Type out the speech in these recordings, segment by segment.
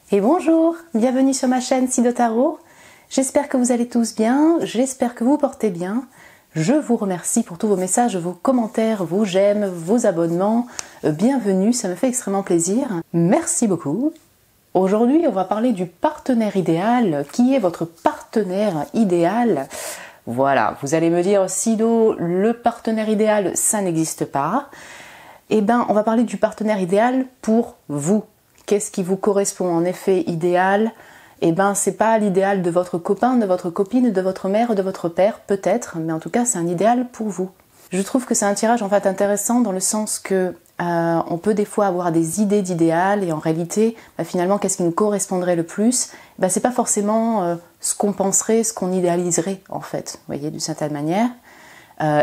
Et bonjour, bienvenue sur ma chaîne Sido Tarot. J'espère que vous allez tous bien, j'espère que vous portez bien. Je vous remercie pour tous vos messages, vos commentaires, vos j'aime, vos abonnements. Bienvenue, ça me fait extrêmement plaisir. Merci beaucoup. Aujourd'hui, on va parler du partenaire idéal. Qui est votre partenaire idéal? Voilà, vous allez me dire, Sido, le partenaire idéal, ça n'existe pas. Eh bien, on va parler du partenaire idéal pour vous. Qu'est-ce qui vous correspond en effet idéal? Eh bien, c'est pas l'idéal de votre copain, de votre copine, de votre mère, de votre père, peut-être, mais en tout cas, c'est un idéal pour vous. Je trouve que c'est un tirage en fait intéressant dans le sens que on peut des fois avoir des idées d'idéal et en réalité, finalement, qu'est-ce qui nous correspondrait le plus? C'est pas forcément ce qu'on penserait, ce qu'on idéaliserait en fait, vous voyez, d'une certaine manière.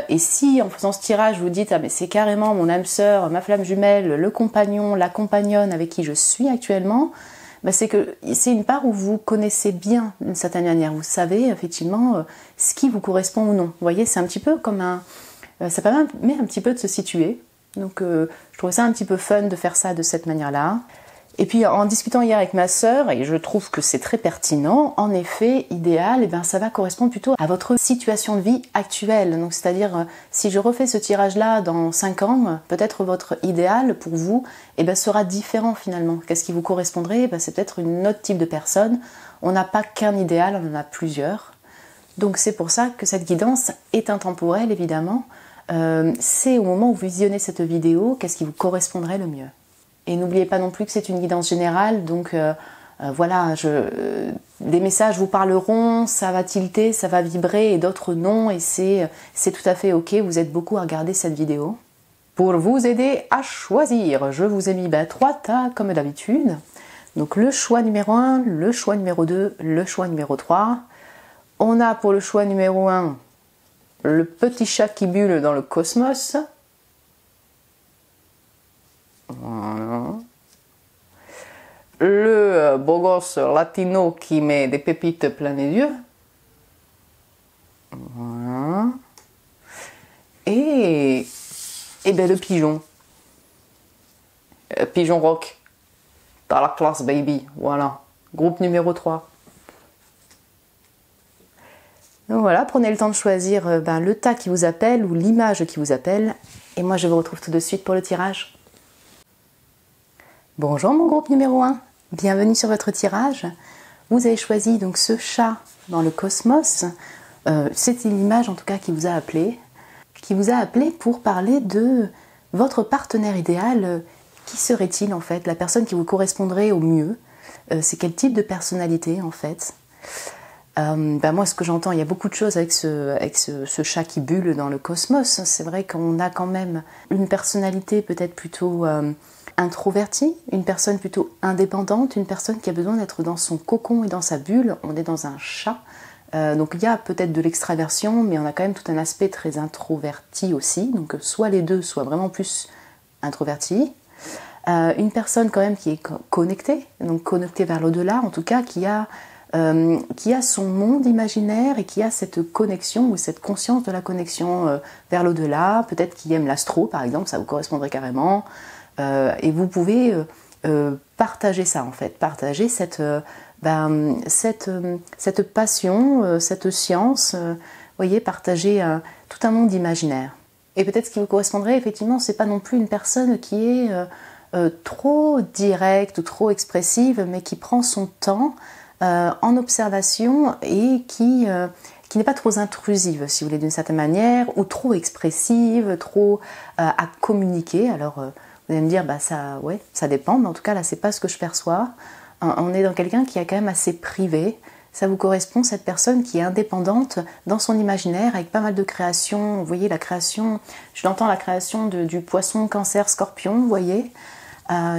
Et si en faisant ce tirage vous dites ah mais c'est carrément mon âme sœur, ma flamme jumelle, le compagnon, la compagnonne avec qui je suis actuellement, c'est que c'est une part où vous connaissez bien d'une certaine manière, vous savez effectivement ce qui vous correspond ou non. Vous voyez, c'est un petit peu comme ça permet un petit peu de se situer. Donc je trouve ça un petit peu fun de faire ça de cette manière-là. Et puis en discutant hier avec ma sœur, et je trouve que c'est très pertinent, en effet, idéal, ça va correspondre plutôt à votre situation de vie actuelle. Donc c'est-à-dire, si je refais ce tirage-là dans 5 ans, peut-être votre idéal pour vous sera différent finalement. Qu'est-ce qui vous correspondrait? C'est peut-être un autre type de personne. On n'a pas qu'un idéal, on en a plusieurs. Donc c'est pour ça que cette guidance est intemporelle, évidemment. C'est au moment où vous visionnez cette vidéo, qu'est-ce qui vous correspondrait le mieux. Et n'oubliez pas non plus que c'est une guidance générale, donc voilà, des messages vous parleront, ça va tilter, ça va vibrer, et d'autres non, et c'est tout à fait ok, vous êtes beaucoup à regarder cette vidéo. Pour vous aider à choisir, je vous ai mis 3 tas comme d'habitude. Donc le choix numéro 1, le choix numéro 2, le choix numéro 3. On a pour le choix numéro 1, le petit chat qui bulle dans le cosmos. Voilà. Le beau gosse latino qui met des pépites plein les yeux. Voilà. Et le pigeon. Pigeon rock. Dans la classe baby. Voilà. Groupe numéro 3. Donc voilà, prenez le temps de choisir le tas qui vous appelle ou l'image qui vous appelle. Et moi je vous retrouve tout de suite pour le tirage. Bonjour mon groupe numéro 1, bienvenue sur votre tirage. Vous avez choisi donc ce chat dans le cosmos. C'est l'image en tout cas qui vous a appelé pour parler de votre partenaire idéal. Qui serait-il en fait? La personne qui vous correspondrait au mieux. C'est quel type de personnalité en fait? Moi ce que j'entends, il y a beaucoup de choses avec ce chat qui bulle dans le cosmos. C'est vrai qu'on a quand même une personnalité peut-être plutôt introvertie, une personne plutôt indépendante, une personne qui a besoin d'être dans son cocon et dans sa bulle. On est dans un chat, donc il y a peut-être de l'extraversion, mais on a quand même tout un aspect très introverti aussi, donc soit les deux, soit vraiment plus introverti. Une personne quand même qui est connectée, donc connectée vers l'au-delà, en tout cas qui a son monde imaginaire et qui a cette connexion ou cette conscience de la connexion vers l'au-delà, peut-être qui aime l'astro par exemple, ça vous correspondrait carrément. Et vous pouvez partager ça en fait, partager cette passion, cette science, voyez, partager tout un monde imaginaire. Et peut-être ce qui vous correspondrait effectivement, c'est pas non plus une personne qui est trop directe ou trop expressive, mais qui prend son temps en observation et qui n'est pas trop intrusive, si vous voulez, d'une certaine manière, ou trop expressive, trop à communiquer. Alors vous allez me dire, ça dépend, mais en tout cas, là, c'est pas ce que je perçois. On est dans quelqu'un qui est quand même assez privé. Ça vous correspond, cette personne qui est indépendante dans son imaginaire, avec pas mal de créations. Vous voyez, la création, je l'entends, la création du poisson, cancer, scorpion, vous voyez.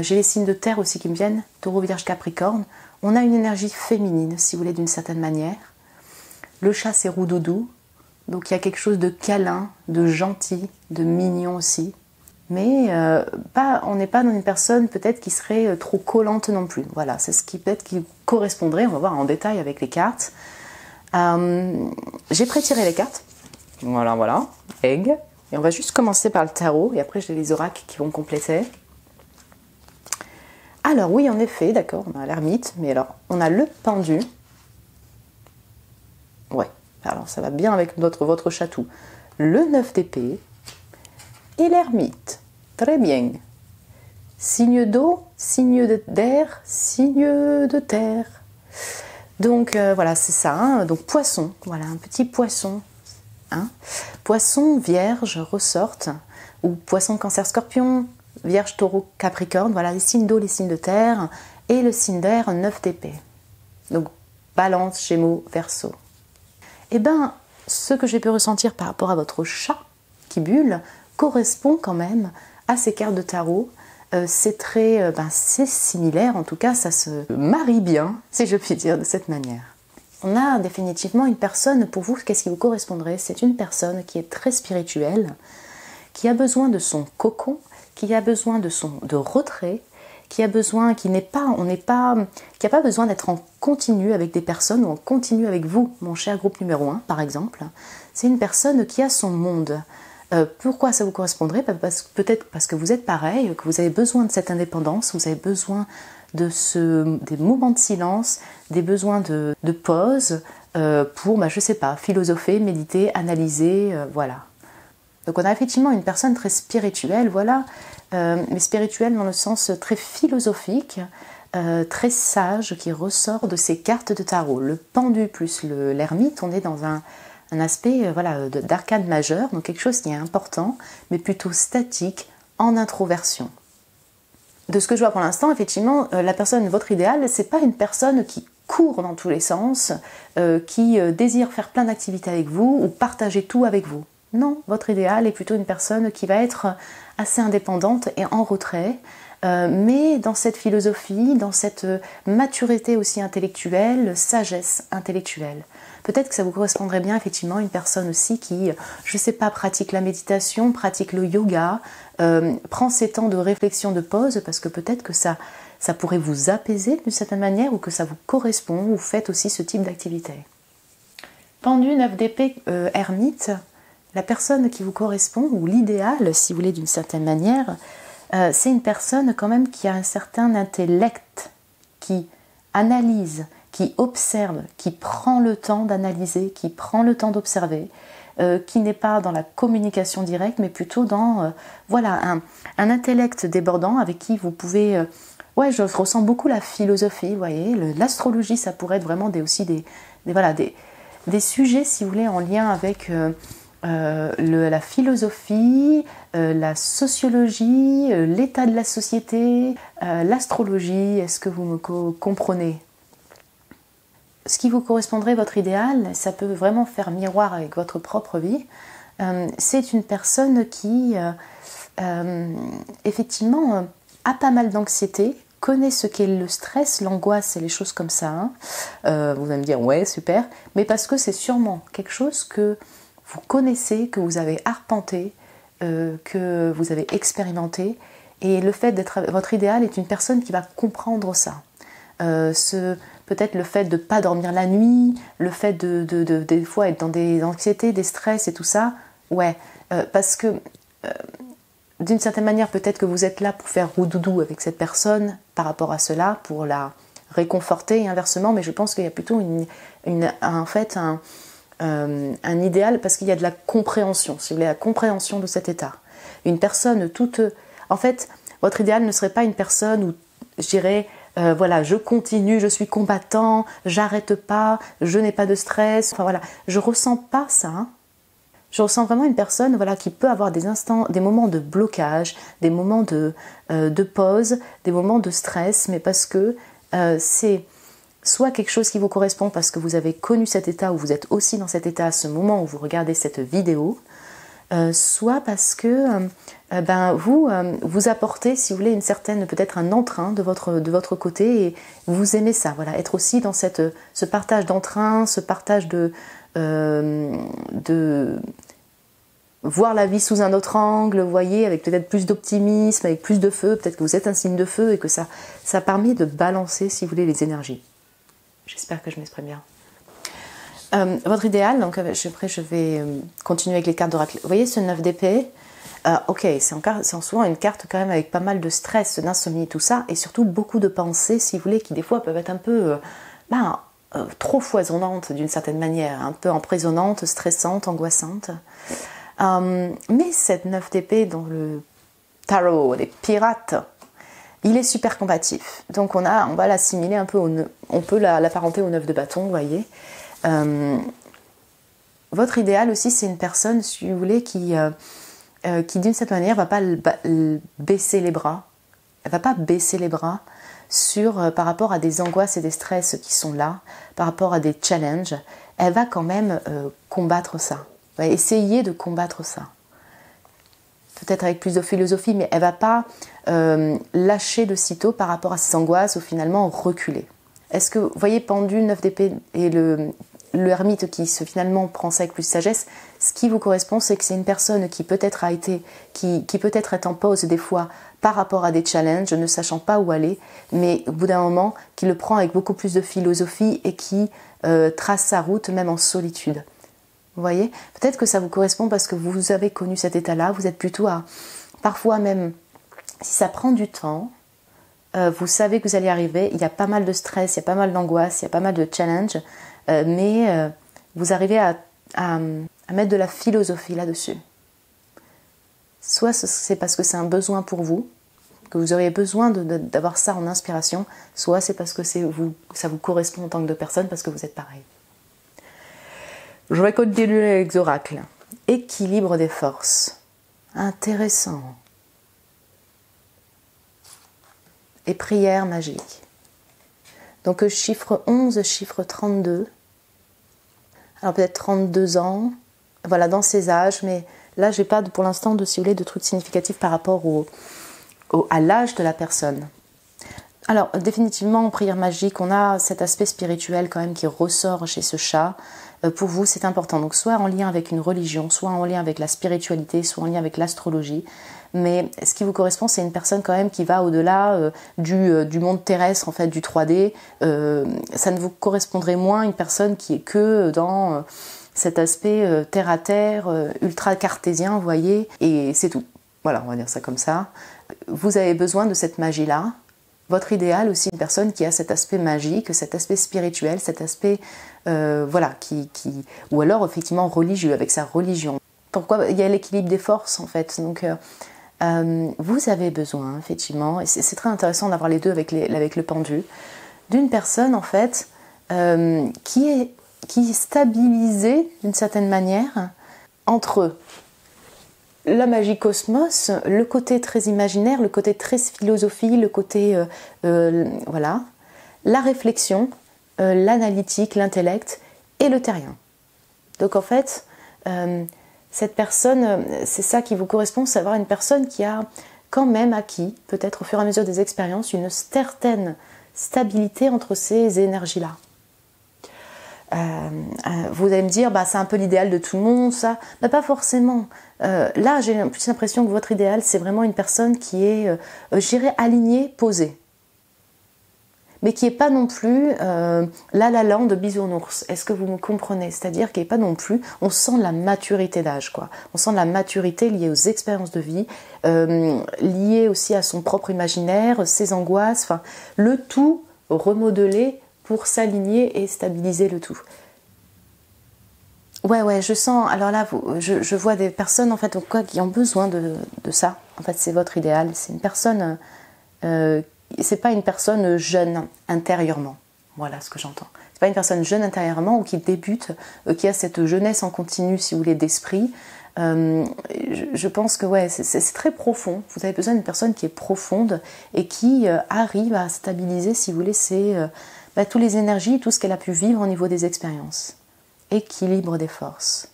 J'ai les signes de terre aussi qui me viennent, taureau, vierge, capricorne. On a une énergie féminine, si vous voulez, d'une certaine manière. Le chat, c'est roudoudou. Donc il y a quelque chose de câlin, de gentil, de mignon aussi. Mais on n'est pas dans une personne peut-être qui serait trop collante non plus. Voilà, c'est ce qui peut-être qui correspondrait, on va voir en détail avec les cartes. J'ai pré-tiré les cartes. Voilà, egg. Et on va juste commencer par le tarot et après j'ai les oracles qui vont compléter. Alors oui, en effet, d'accord, on a l'ermite, mais alors on a le pendu. Ouais, alors ça va bien avec votre chatou. Le 9 d'épée et l'ermite. Très bien. Signe d'eau, signe d'air, signe de terre. Donc voilà, c'est ça. Hein. Donc poisson, voilà, un petit poisson. Hein. Poisson, vierge ressortent, ou poisson, cancer, scorpion, vierge, taureau, capricorne. Voilà, les signes d'eau, les signes de terre. Et le signe d'air, 9 d'épée. Donc balance, gémeaux, verseau. Eh bien, ce que j'ai pu ressentir par rapport à votre chat qui bulle correspond quand même à ces cartes de tarot. C'est très, c'est similaire, en tout cas ça se marie bien, si je puis dire de cette manière. On a définitivement une personne, pour vous, qu'est-ce qui vous correspondrait? C'est une personne qui est très spirituelle, qui a besoin de son cocon, qui a besoin de retrait, qui a besoin, qui n'a pas besoin d'être en continu avec des personnes ou en continu avec vous, mon cher groupe numéro 1 par exemple. C'est une personne qui a son monde. Pourquoi ça vous correspondrait? Peut-être parce que vous êtes pareil, que vous avez besoin de cette indépendance, vous avez besoin de des moments de silence, des besoins de pause pour, je sais pas, philosopher, méditer, analyser, voilà. Donc on a effectivement une personne très spirituelle, voilà, mais spirituelle dans le sens très philosophique, très sage, qui ressort de ces cartes de tarot. Le pendu plus l'ermite, on est dans un aspect d'arcane majeur, donc quelque chose qui est important, mais plutôt statique, en introversion. De ce que je vois pour l'instant, effectivement, la personne, votre idéal, c'est pas une personne qui court dans tous les sens, qui désire faire plein d'activités avec vous ou partager tout avec vous. Non, votre idéal est plutôt une personne qui va être assez indépendante et en retrait, mais dans cette philosophie, dans cette maturité aussi intellectuelle, sagesse intellectuelle. Peut-être que ça vous correspondrait bien effectivement une personne aussi qui, je ne sais pas, pratique la méditation, pratique le yoga, prend ses temps de réflexion, de pause, parce que peut-être que ça pourrait vous apaiser d'une certaine manière ou que ça vous correspond, ou faites aussi ce type d'activité. Pendu, 9 d'épée, ermite, la personne qui vous correspond, ou l'idéal, si vous voulez, d'une certaine manière, c'est une personne quand même qui a un certain intellect, qui analyse, qui observe, qui prend le temps d'analyser, qui prend le temps d'observer, qui n'est pas dans la communication directe, mais plutôt dans un intellect débordant avec qui vous pouvez... je ressens beaucoup la philosophie, vous voyez, l'astrologie, ça pourrait être vraiment aussi des sujets, si vous voulez, en lien avec la philosophie, la sociologie, l'état de la société, l'astrologie. Est-ce que vous me comprenez ? Ce qui vous correspondrait, votre idéal, ça peut vraiment faire miroir avec votre propre vie. C'est une personne qui, effectivement, a pas mal d'anxiété, connaît ce qu'est le stress, l'angoisse et les choses comme ça. Vous allez me dire, ouais, super, mais parce que c'est sûrement quelque chose que vous connaissez, que vous avez arpenté, que vous avez expérimenté, et le fait d'être votre idéal est une personne qui va comprendre ça. Peut-être le fait de ne pas dormir la nuit, le fait de des fois être dans des anxiétés, des stress et tout ça, parce que d'une certaine manière, peut-être que vous êtes là pour faire roudoudou avec cette personne par rapport à cela, pour la réconforter et inversement, mais je pense qu'il y a plutôt un idéal parce qu'il y a de la compréhension, si vous voulez, la compréhension de cet état. Une personne toute... En fait, votre idéal ne serait pas une personne où, je dirais, je continue, je suis combattant, j'arrête pas, je n'ai pas de stress, je ressens pas ça. Hein. Je ressens vraiment une personne qui peut avoir des instants, des moments de blocage, des moments de pause, des moments de stress, mais parce que c'est soit quelque chose qui vous correspond parce que vous avez connu cet état ou vous êtes aussi dans cet état à ce moment où vous regardez cette vidéo, soit parce que vous apportez, si vous voulez, une certaine, peut-être un entrain de votre côté et vous aimez ça, être aussi dans ce partage d'entrain, ce partage de voir la vie sous un autre angle, vous voyez, avec peut-être plus d'optimisme, avec plus de feu, peut-être que vous êtes un signe de feu et que ça permet de balancer, si vous voulez, les énergies. J'espère que je m'exprime bien. Votre idéal, donc après je vais continuer avec les cartes d'oracle. Vous voyez ce 9 d'épée, ok, c'est souvent une carte quand même avec pas mal de stress, d'insomnie, tout ça, et surtout beaucoup de pensées, si vous voulez, qui des fois peuvent être un peu trop foisonnantes d'une certaine manière, un peu emprisonnantes, stressantes, angoissantes. Mais cette 9 d'épée dans le tarot des pirates, il est super combatif. Donc on va l'assimiler un peu, on peut l'apparenter au 9 de bâton, vous voyez. Votre idéal aussi, c'est une personne, si vous voulez, qui d'une certaine manière va pas baisser les bras. Elle va pas baisser les bras par rapport à des angoisses et des stress qui sont là, par rapport à des challenges. Elle va quand même combattre ça. Elle va essayer de combattre ça. Peut-être avec plus de philosophie, mais elle va pas lâcher de sitôt par rapport à ses angoisses ou finalement reculer. Est-ce que vous voyez pendule, 9 d'épée et le ermite qui finalement prend ça avec plus de sagesse, ce qui vous correspond, c'est que c'est une personne qui peut-être qui peut-être est en pause des fois par rapport à des challenges, ne sachant pas où aller, mais au bout d'un moment, qui le prend avec beaucoup plus de philosophie et qui trace sa route même en solitude. Vous voyez, peut-être que ça vous correspond parce que vous avez connu cet état-là, vous êtes plutôt parfois même, si ça prend du temps, vous savez que vous allez y arriver, il y a pas mal de stress, il y a pas mal d'angoisse, il y a pas mal de challenges, mais vous arrivez à mettre de la philosophie là-dessus. Soit c'est parce que c'est un besoin pour vous, que vous auriez besoin d'avoir ça en inspiration, soit c'est parce que ça vous correspond en tant que personne, parce que vous êtes pareil. Je vais continuer avec les oracles. Équilibre des forces. Intéressant. Et prière magique. Donc chiffre 11, chiffre 32. Alors peut-être 32 ans. Voilà, dans ces âges. Mais là, j'ai pas pour l'instant de trucs significatifs par rapport à l'âge de la personne. Alors définitivement en prière magique, on a cet aspect spirituel quand même qui ressort chez ce chat. Pour vous, c'est important. Donc soit en lien avec une religion, soit en lien avec la spiritualité, soit en lien avec l'astrologie. Mais ce qui vous correspond, c'est une personne quand même qui va au-delà du monde terrestre, en fait, du 3D. Ça ne vous correspondrait moins à une personne qui est que dans cet aspect terre-à-terre, ultra-cartésien, vous voyez, et c'est tout. Voilà, on va dire ça comme ça. Vous avez besoin de cette magie-là. Votre idéal aussi, une personne qui a cet aspect magique, cet aspect spirituel, cet aspect, ou alors effectivement religieux, avec sa religion. Pourquoi il y a l'équilibre des forces en fait. Donc vous avez besoin effectivement, et c'est très intéressant d'avoir les deux avec le pendu, d'une personne en fait qui est stabilisée d'une certaine manière entre la magie cosmos, le côté très imaginaire, le côté très philosophie, le côté voilà, la réflexion, l'analytique, l'intellect et le terrien. Donc en fait, cette personne, c'est ça qui vous correspond, c'est avoir une personne qui a quand même acquis, peut-être au fur et à mesure des expériences, une certaine stabilité entre ces énergies-là. Vous allez me dire, c'est un peu l'idéal de tout le monde, ça. Pas forcément. Là, j'ai plus l'impression que votre idéal, c'est vraiment une personne qui est, je dirais, alignée, posée. Mais qui n'est pas non plus la land de bisounours. Est-ce que vous me comprenez? C'est-à-dire qu'il n'est pas non plus, on sent la maturité d'âge, quoi. On sent la maturité liée aux expériences de vie, liée aussi à son propre imaginaire, ses angoisses, enfin, le tout remodelé pour s'aligner et stabiliser le tout. Ouais, je sens, alors là, je vois des personnes en fait qui ont besoin de ça. En fait, c'est votre idéal. C'est une personne, c'est pas une personne jeune intérieurement. Voilà ce que j'entends. C'est pas une personne jeune intérieurement ou qui débute, qui a cette jeunesse en continu, si vous voulez, d'esprit. Je pense que ouais, c'est très profond. Vous avez besoin d'une personne qui est profonde et qui arrive à stabiliser, si vous voulez, toutes les énergies, tout ce qu'elle a pu vivre au niveau des expériences. Équilibre des forces.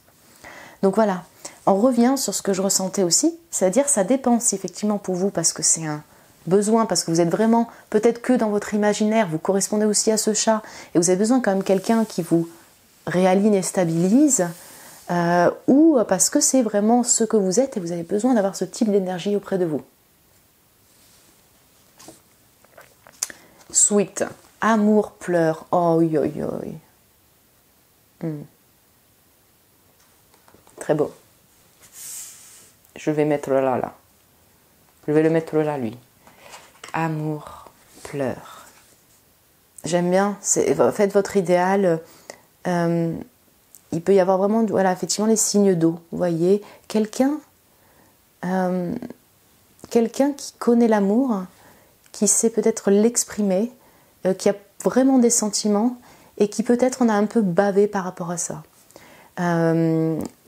Donc voilà, on revient sur ce que je ressentais aussi, c'est-à-dire ça dépend si effectivement pour vous, parce que c'est un besoin, parce que vous êtes vraiment, peut-être que dans votre imaginaire, vous correspondez aussi à ce chat, et vous avez besoin quand même quelqu'un qui vous réaligne et stabilise, ou parce que c'est vraiment ce que vous êtes et vous avez besoin d'avoir ce type d'énergie auprès de vous. Sweet. Amour pleure. Oh, oi, oi. Très beau. Je vais mettre là. Je vais le mettre là, lui. Amour, pleurs. J'aime bien. Faites votre idéal. Il peut y avoir vraiment, voilà, effectivement, les signes d'eau. Vous voyez, quelqu'un qui connaît l'amour, qui sait peut-être l'exprimer, qui a vraiment des sentiments et qui peut-être en a un peu bavé par rapport à ça.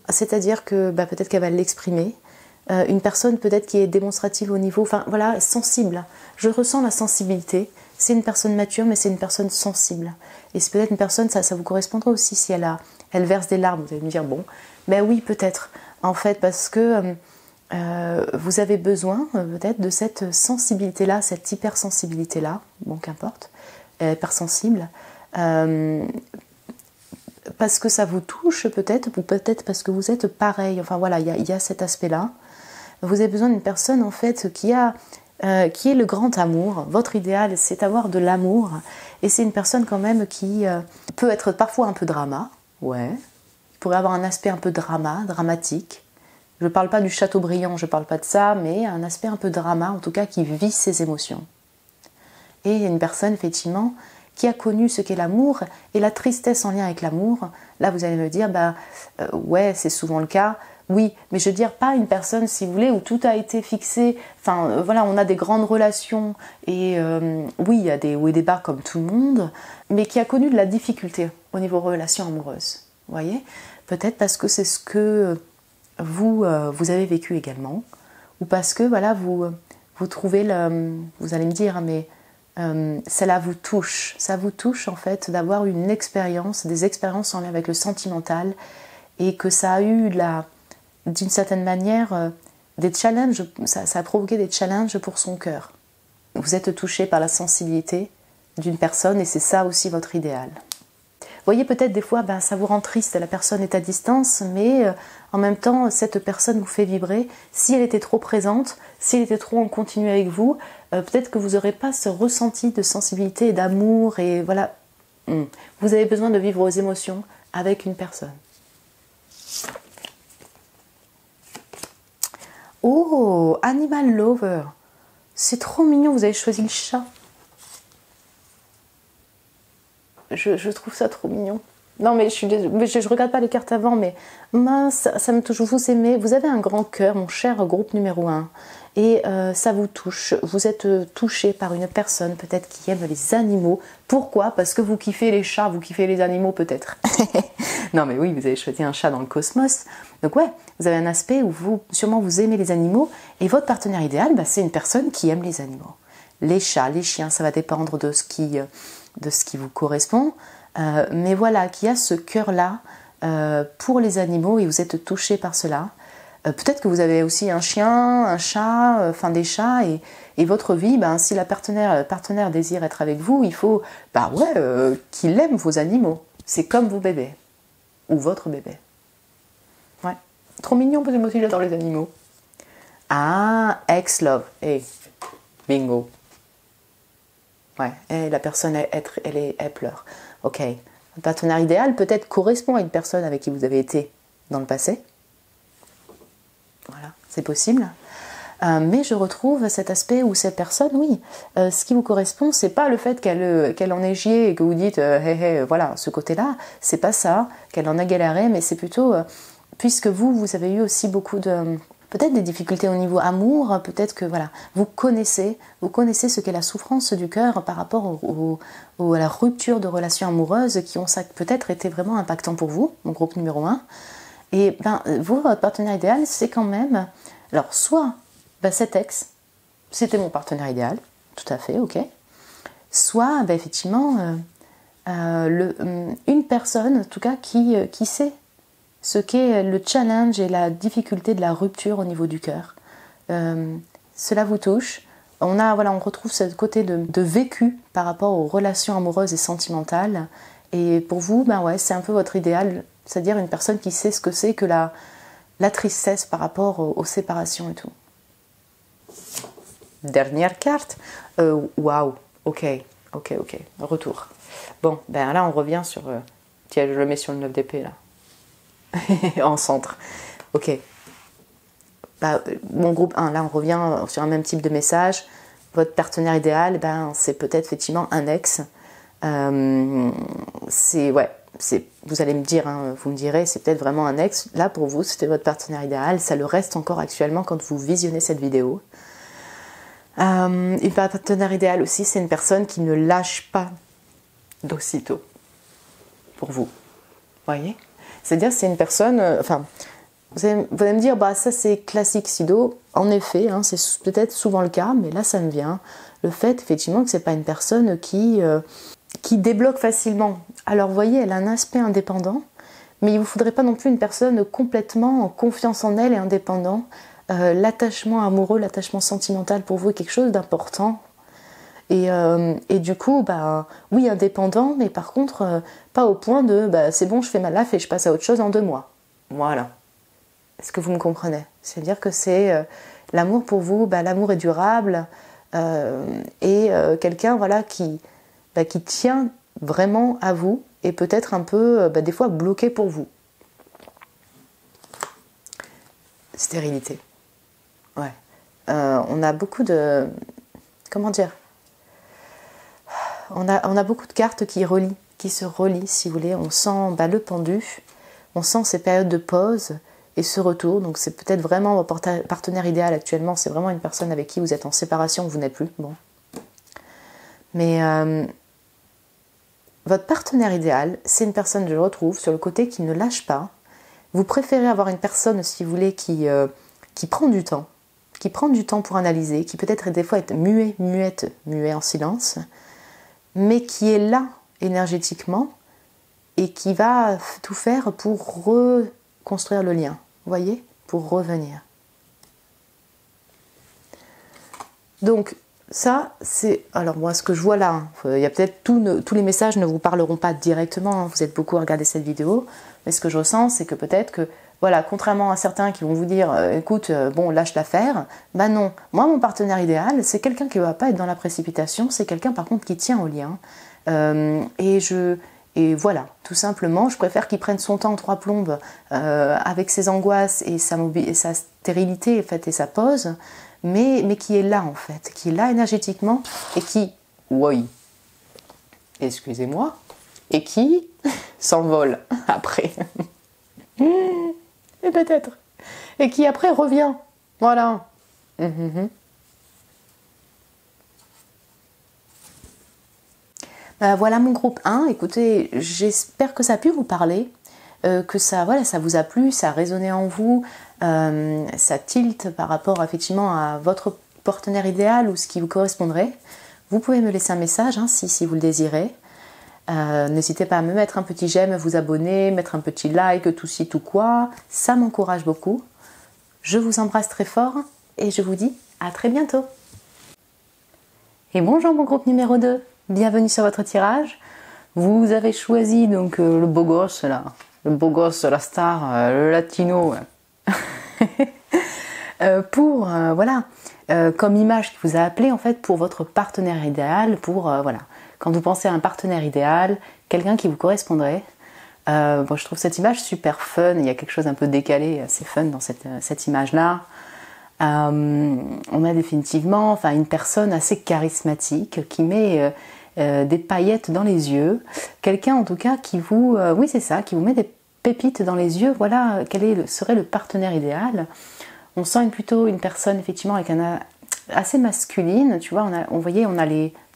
C'est-à-dire que peut-être qu'elle va l'exprimer. Une personne peut-être qui est démonstrative au niveau, enfin voilà, sensible. Je ressens la sensibilité. C'est une personne mature, mais c'est une personne sensible. Et c'est peut-être une personne, ça vous correspondra aussi si elle verse des larmes. Vous allez me dire, bon, ben oui, peut-être. En fait, parce que vous avez besoin peut-être de cette sensibilité-là, cette hypersensibilité-là, bon, qu'importe, hypersensible, parce que ça vous touche peut-être, ou peut-être parce que vous êtes pareil. Enfin voilà, il y a cet aspect-là. Vous avez besoin d'une personne en fait qui est le grand amour. Votre idéal, c'est avoir de l'amour. Et c'est une personne quand même qui peut être parfois un peu drama. Ouais. Il pourrait avoir un aspect un peu dramatique. Je ne parle pas du Chateaubriand, je ne parle pas de ça, mais un aspect un peu drama, en tout cas qui vit ses émotions. Et il y a une personne, effectivement, qui a connu ce qu'est l'amour et la tristesse en lien avec l'amour. Là, vous allez me dire, ouais, c'est souvent le cas. Oui, mais je veux dire, pas une personne, si vous voulez, où tout a été fixé. Enfin, voilà, on a des grandes relations et oui, il y a des hauts et des bas comme tout le monde, mais qui a connu de la difficulté au niveau relations amoureuses. Vous voyez ? Peut-être parce que c'est ce que vous avez vécu également, ou parce que, voilà, vous trouvez, vous allez me dire, mais cela vous touche. Ça vous touche, en fait, d'avoir une expérience, des expériences en lien avec le sentimental, et que ça a eu d'une certaine manière, des challenges, ça a provoqué des challenges pour son cœur. Vous êtes touché par la sensibilité d'une personne et c'est ça aussi votre idéal. Vous voyez, peut-être des fois, ça vous rend triste, la personne est à distance, mais en même temps, cette personne vous fait vibrer. Si elle était trop présente, si elle était trop en continu avec vous, peut-être que vous n'aurez pas ce ressenti de sensibilité et d'amour, et voilà. Vous avez besoin de vivre vos émotions avec une personne. Oh, Animal Lover. C'est trop mignon, vous avez choisi le chat. Je trouve ça trop mignon. Non, mais je regarde pas les cartes avant, mais mince, ça me touche. Vous aimez, vous avez un grand cœur, mon cher groupe numéro 1. Et ça vous touche. Vous êtes touché par une personne peut-être qui aime les animaux. Pourquoi ? Parce que vous kiffez les chats, vous kiffez les animaux peut-être. Non mais oui, vous avez choisi un chat dans le cosmos. Donc ouais, vous avez un aspect où sûrement vous aimez les animaux. Et votre partenaire idéal, c'est une personne qui aime les animaux. Les chats, les chiens, ça va dépendre de ce qui vous correspond. Mais voilà, qui a ce cœur-là pour les animaux et vous êtes touché par cela. Peut-être que vous avez aussi un chien, un chat, des chats et votre vie, si la partenaire désire être avec vous, il faut qu'il aime vos animaux. C'est comme vos bébés ou votre bébé. Ouais, trop mignon parce que moi aussi j'adore les animaux. Ah, ex-love, bingo. Ouais, et la personne elle pleure. Ok, un partenaire idéal peut-être correspond à une personne avec qui vous avez été dans le passé. Voilà, c'est possible. Mais je retrouve cet aspect où cette personne, oui, ce qui vous correspond, c'est pas le fait qu'elle en ait gié et que vous dites voilà, ce côté-là, c'est pas ça, qu'elle en a galéré, mais c'est plutôt, puisque vous avez eu aussi beaucoup de, peut-être des difficultés au niveau amour, peut-être que voilà, vous connaissez ce qu'est la souffrance du cœur par rapport à la rupture de relations amoureuses qui ont peut-être été vraiment impactants pour vous, mon groupe numéro 1. Et vous, votre partenaire idéal, c'est quand même, alors soit cet ex, c'était mon partenaire idéal, tout à fait, ok. Soit effectivement une personne, en tout cas, qui sait ce qu'est le challenge et la difficulté de la rupture au niveau du cœur. Cela vous touche. On retrouve ce côté de vécu par rapport aux relations amoureuses et sentimentales. Et pour vous, c'est un peu votre idéal, c'est-à-dire une personne qui sait ce que c'est que la tristesse par rapport aux séparations et tout. Dernière carte. Waouh, ok, retour. Bon, là on revient sur Tiens, je le mets sur le 9 d'épée là. En centre. Ok. Bah, mon groupe 1, là on revient sur un même type de message. Votre partenaire idéal, ben, c'est peut-être effectivement un ex. Vous allez me dire, hein, vous me direz, c'est peut-être vraiment un ex. Là pour vous, c'était votre partenaire idéal. Ça le reste encore actuellement quand vous visionnez cette vidéo. Une partenaire idéal aussi, c'est une personne qui ne lâche pas d'aussitôt pour vous. Voyez? C'est-à-dire c'est une personne, vous allez me dire, bah ça c'est classique Sido. En effet, hein, c'est peut-être souvent le cas, mais là ça me vient. Le fait effectivement que c'est pas une personne qui débloque facilement. Alors vous voyez, elle a un aspect indépendant, mais il ne vous faudrait pas non plus une personne complètement en confiance en elle et indépendant. L'attachement amoureux, l'attachement sentimental pour vous est quelque chose d'important. Et du coup, bah, oui, indépendant, mais par contre, pas au point de bah, c'est bon, je fais ma life et je passe à autre chose en 2 mois. Voilà. Est-ce que vous me comprenez? C'est-à-dire que c'est l'amour pour vous, bah, l'amour est durable et quelqu'un voilà, qui tient vraiment à vous et peut-être un peu, des fois, bloqué pour vous. Stérilité. Ouais. On a beaucoup de... Comment dire? On a beaucoup de cartes qui se relient, si vous voulez. On sent le pendu, on sent ces périodes de pause et ce retour. Donc c'est peut-être vraiment votre partenaire idéal actuellement. C'est vraiment une personne avec qui vous êtes en séparation, vous n'êtes plus. Bon. Mais votre partenaire idéal, c'est une personne, je le retrouve, sur le côté qui ne lâche pas. Vous préférez avoir une personne, si vous voulez, qui prend du temps. Qui prend du temps pour analyser, qui peut-être des fois est muet en silence, mais qui est là énergétiquement et qui va tout faire pour reconstruire le lien, vous voyez, pour revenir. Donc ça, c'est... Alors moi, ce que je vois là, il y a peut-être tous les messages ne vous parleront pas directement, hein, vous êtes beaucoup à regarder cette vidéo, mais ce que je ressens, c'est que peut-être que voilà, contrairement à certains qui vont vous dire écoute, bon, lâche l'affaire, bah non, moi mon partenaire idéal, c'est quelqu'un qui ne va pas être dans la précipitation, c'est quelqu'un par contre qui tient au lien. Et voilà, tout simplement, je préfère qu'il prenne son temps en 3 plombes avec ses angoisses et sa stérilité en fait, et sa pause, mais qui est là en fait, qui est là énergétiquement et qui, oui, excusez-moi, et qui s'envole après. Et peut-être. Et qui après revient. Voilà. Voilà mon groupe 1. Écoutez, j'espère que ça a pu vous parler. Que ça vous a plu, ça a résonné en vous. Ça tilte par rapport effectivement à votre partenaire idéal ou ce qui vous correspondrait. Vous pouvez me laisser un message hein, si vous le désirez. N'hésitez pas à me mettre un petit j'aime, vous abonner, mettre un petit like, tout ci, tout quoi. Ça m'encourage beaucoup. Je vous embrasse très fort et je vous dis à très bientôt. Et bonjour mon groupe numéro 2. Bienvenue sur votre tirage. Vous avez choisi donc le beau gosse là. Le beau gosse, la star, le latino. Pour, comme image qui vous a appelé en fait pour votre partenaire idéal, pour, voilà. Quand vous pensez à un partenaire idéal, quelqu'un qui vous correspondrait, je trouve cette image super fun, il y a quelque chose un peu décalé, assez fun dans cette image-là. On a définitivement une personne assez charismatique qui met des paillettes dans les yeux, quelqu'un en tout cas qui vous, qui vous met des pépites dans les yeux, voilà quel serait le partenaire idéal. On sent plutôt une personne effectivement avec assez masculine, tu vois, on a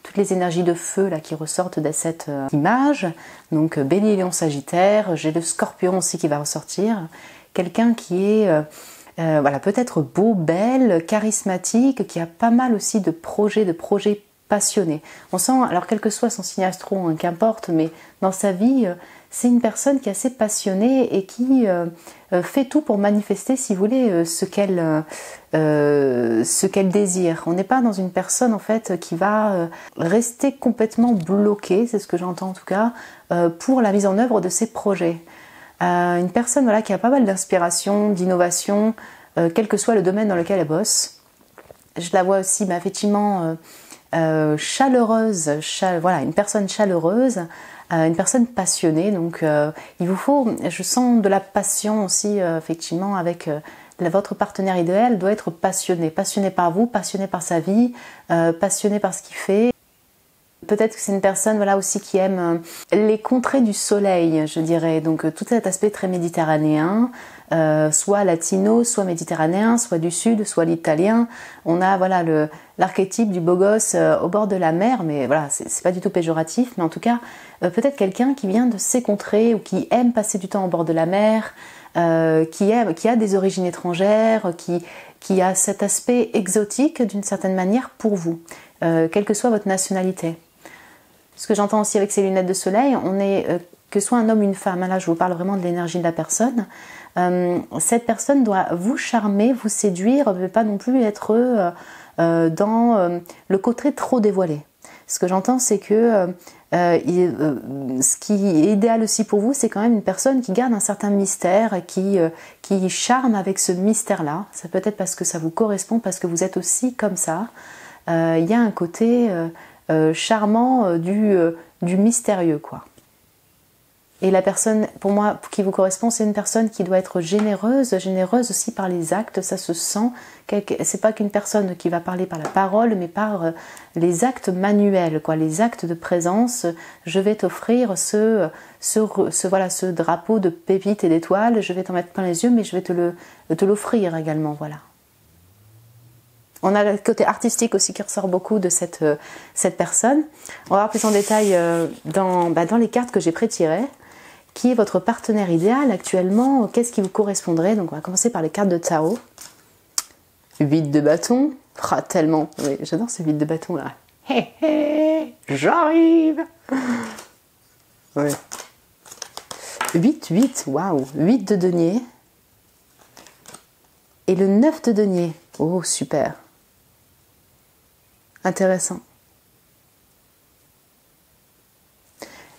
toutes les énergies de feu là qui ressortent de cette image. Donc Bélier, Lion, Sagittaire, j'ai le Scorpion aussi qui va ressortir. Quelqu'un qui est peut-être beau, belle, charismatique, qui a pas mal aussi de projets passionnés. On sent, alors quel que soit son signe astro, hein, qu'importe, mais dans sa vie, c'est une personne qui est assez passionnée et qui fait tout pour manifester, si vous voulez, ce qu'elle désire. On n'est pas dans une personne en fait qui va rester complètement bloquée, c'est ce que j'entends en tout cas, pour la mise en œuvre de ses projets. Une personne qui a pas mal d'inspiration, d'innovation, quel que soit le domaine dans lequel elle bosse. Je la vois aussi effectivement chaleureuse, une personne chaleureuse, une personne passionnée. Donc il vous faut, je sens de la passion aussi effectivement avec votre partenaire idéal doit être passionné par vous, passionné par sa vie, passionné par ce qu'il fait. Peut-être que c'est une personne voilà, aussi qui aime les contrées du soleil, je dirais. Donc tout cet aspect très méditerranéen, soit latino, soit méditerranéen, soit du sud, soit l'italien. On a voilà l'archétype du beau gosse au bord de la mer, mais voilà, c'est pas du tout péjoratif. Mais en tout cas, peut-être quelqu'un qui vient de ces contrées ou qui aime passer du temps au bord de la mer, qui a des origines étrangères, qui a cet aspect exotique d'une certaine manière pour vous, quelle que soit votre nationalité. Ce que j'entends aussi avec ces lunettes de soleil, on est, que ce soit un homme ou une femme, là je vous parle vraiment de l'énergie de la personne, cette personne doit vous charmer, vous séduire, ne pas non plus être dans le côté trop dévoilé. Ce que j'entends, c'est que ce qui est idéal aussi pour vous, c'est quand même une personne qui garde un certain mystère, qui charme avec ce mystère-là. Ça peut être parce que ça vous correspond, parce que vous êtes aussi comme ça. Il y a un côté charmant du mystérieux, quoi. Et la personne, pour moi, qui vous correspond, c'est une personne qui doit être généreuse aussi par les actes, ça se sent. C'est pas qu'une personne qui va parler par la parole, mais par les actes manuels, quoi, les actes de présence. Je vais t'offrir ce drapeau de pépites et d'étoiles, je vais t'en mettre plein les yeux, mais je vais te l'offrir également, voilà. On a le côté artistique aussi qui ressort beaucoup de cette personne. On va voir plus en détail dans les cartes que j'ai pré-tirées. Qui est votre partenaire idéal actuellement? Qu'est-ce qui vous correspondrait? Donc on va commencer par les cartes de tarot. 8 de bâton. Ah, tellement. Oui, j'adore ce 8 de bâton là. Hé hé, j'arrive. Ouais. 8, waouh. 8 de denier. Et le 9 de denier. Oh, super. Intéressant.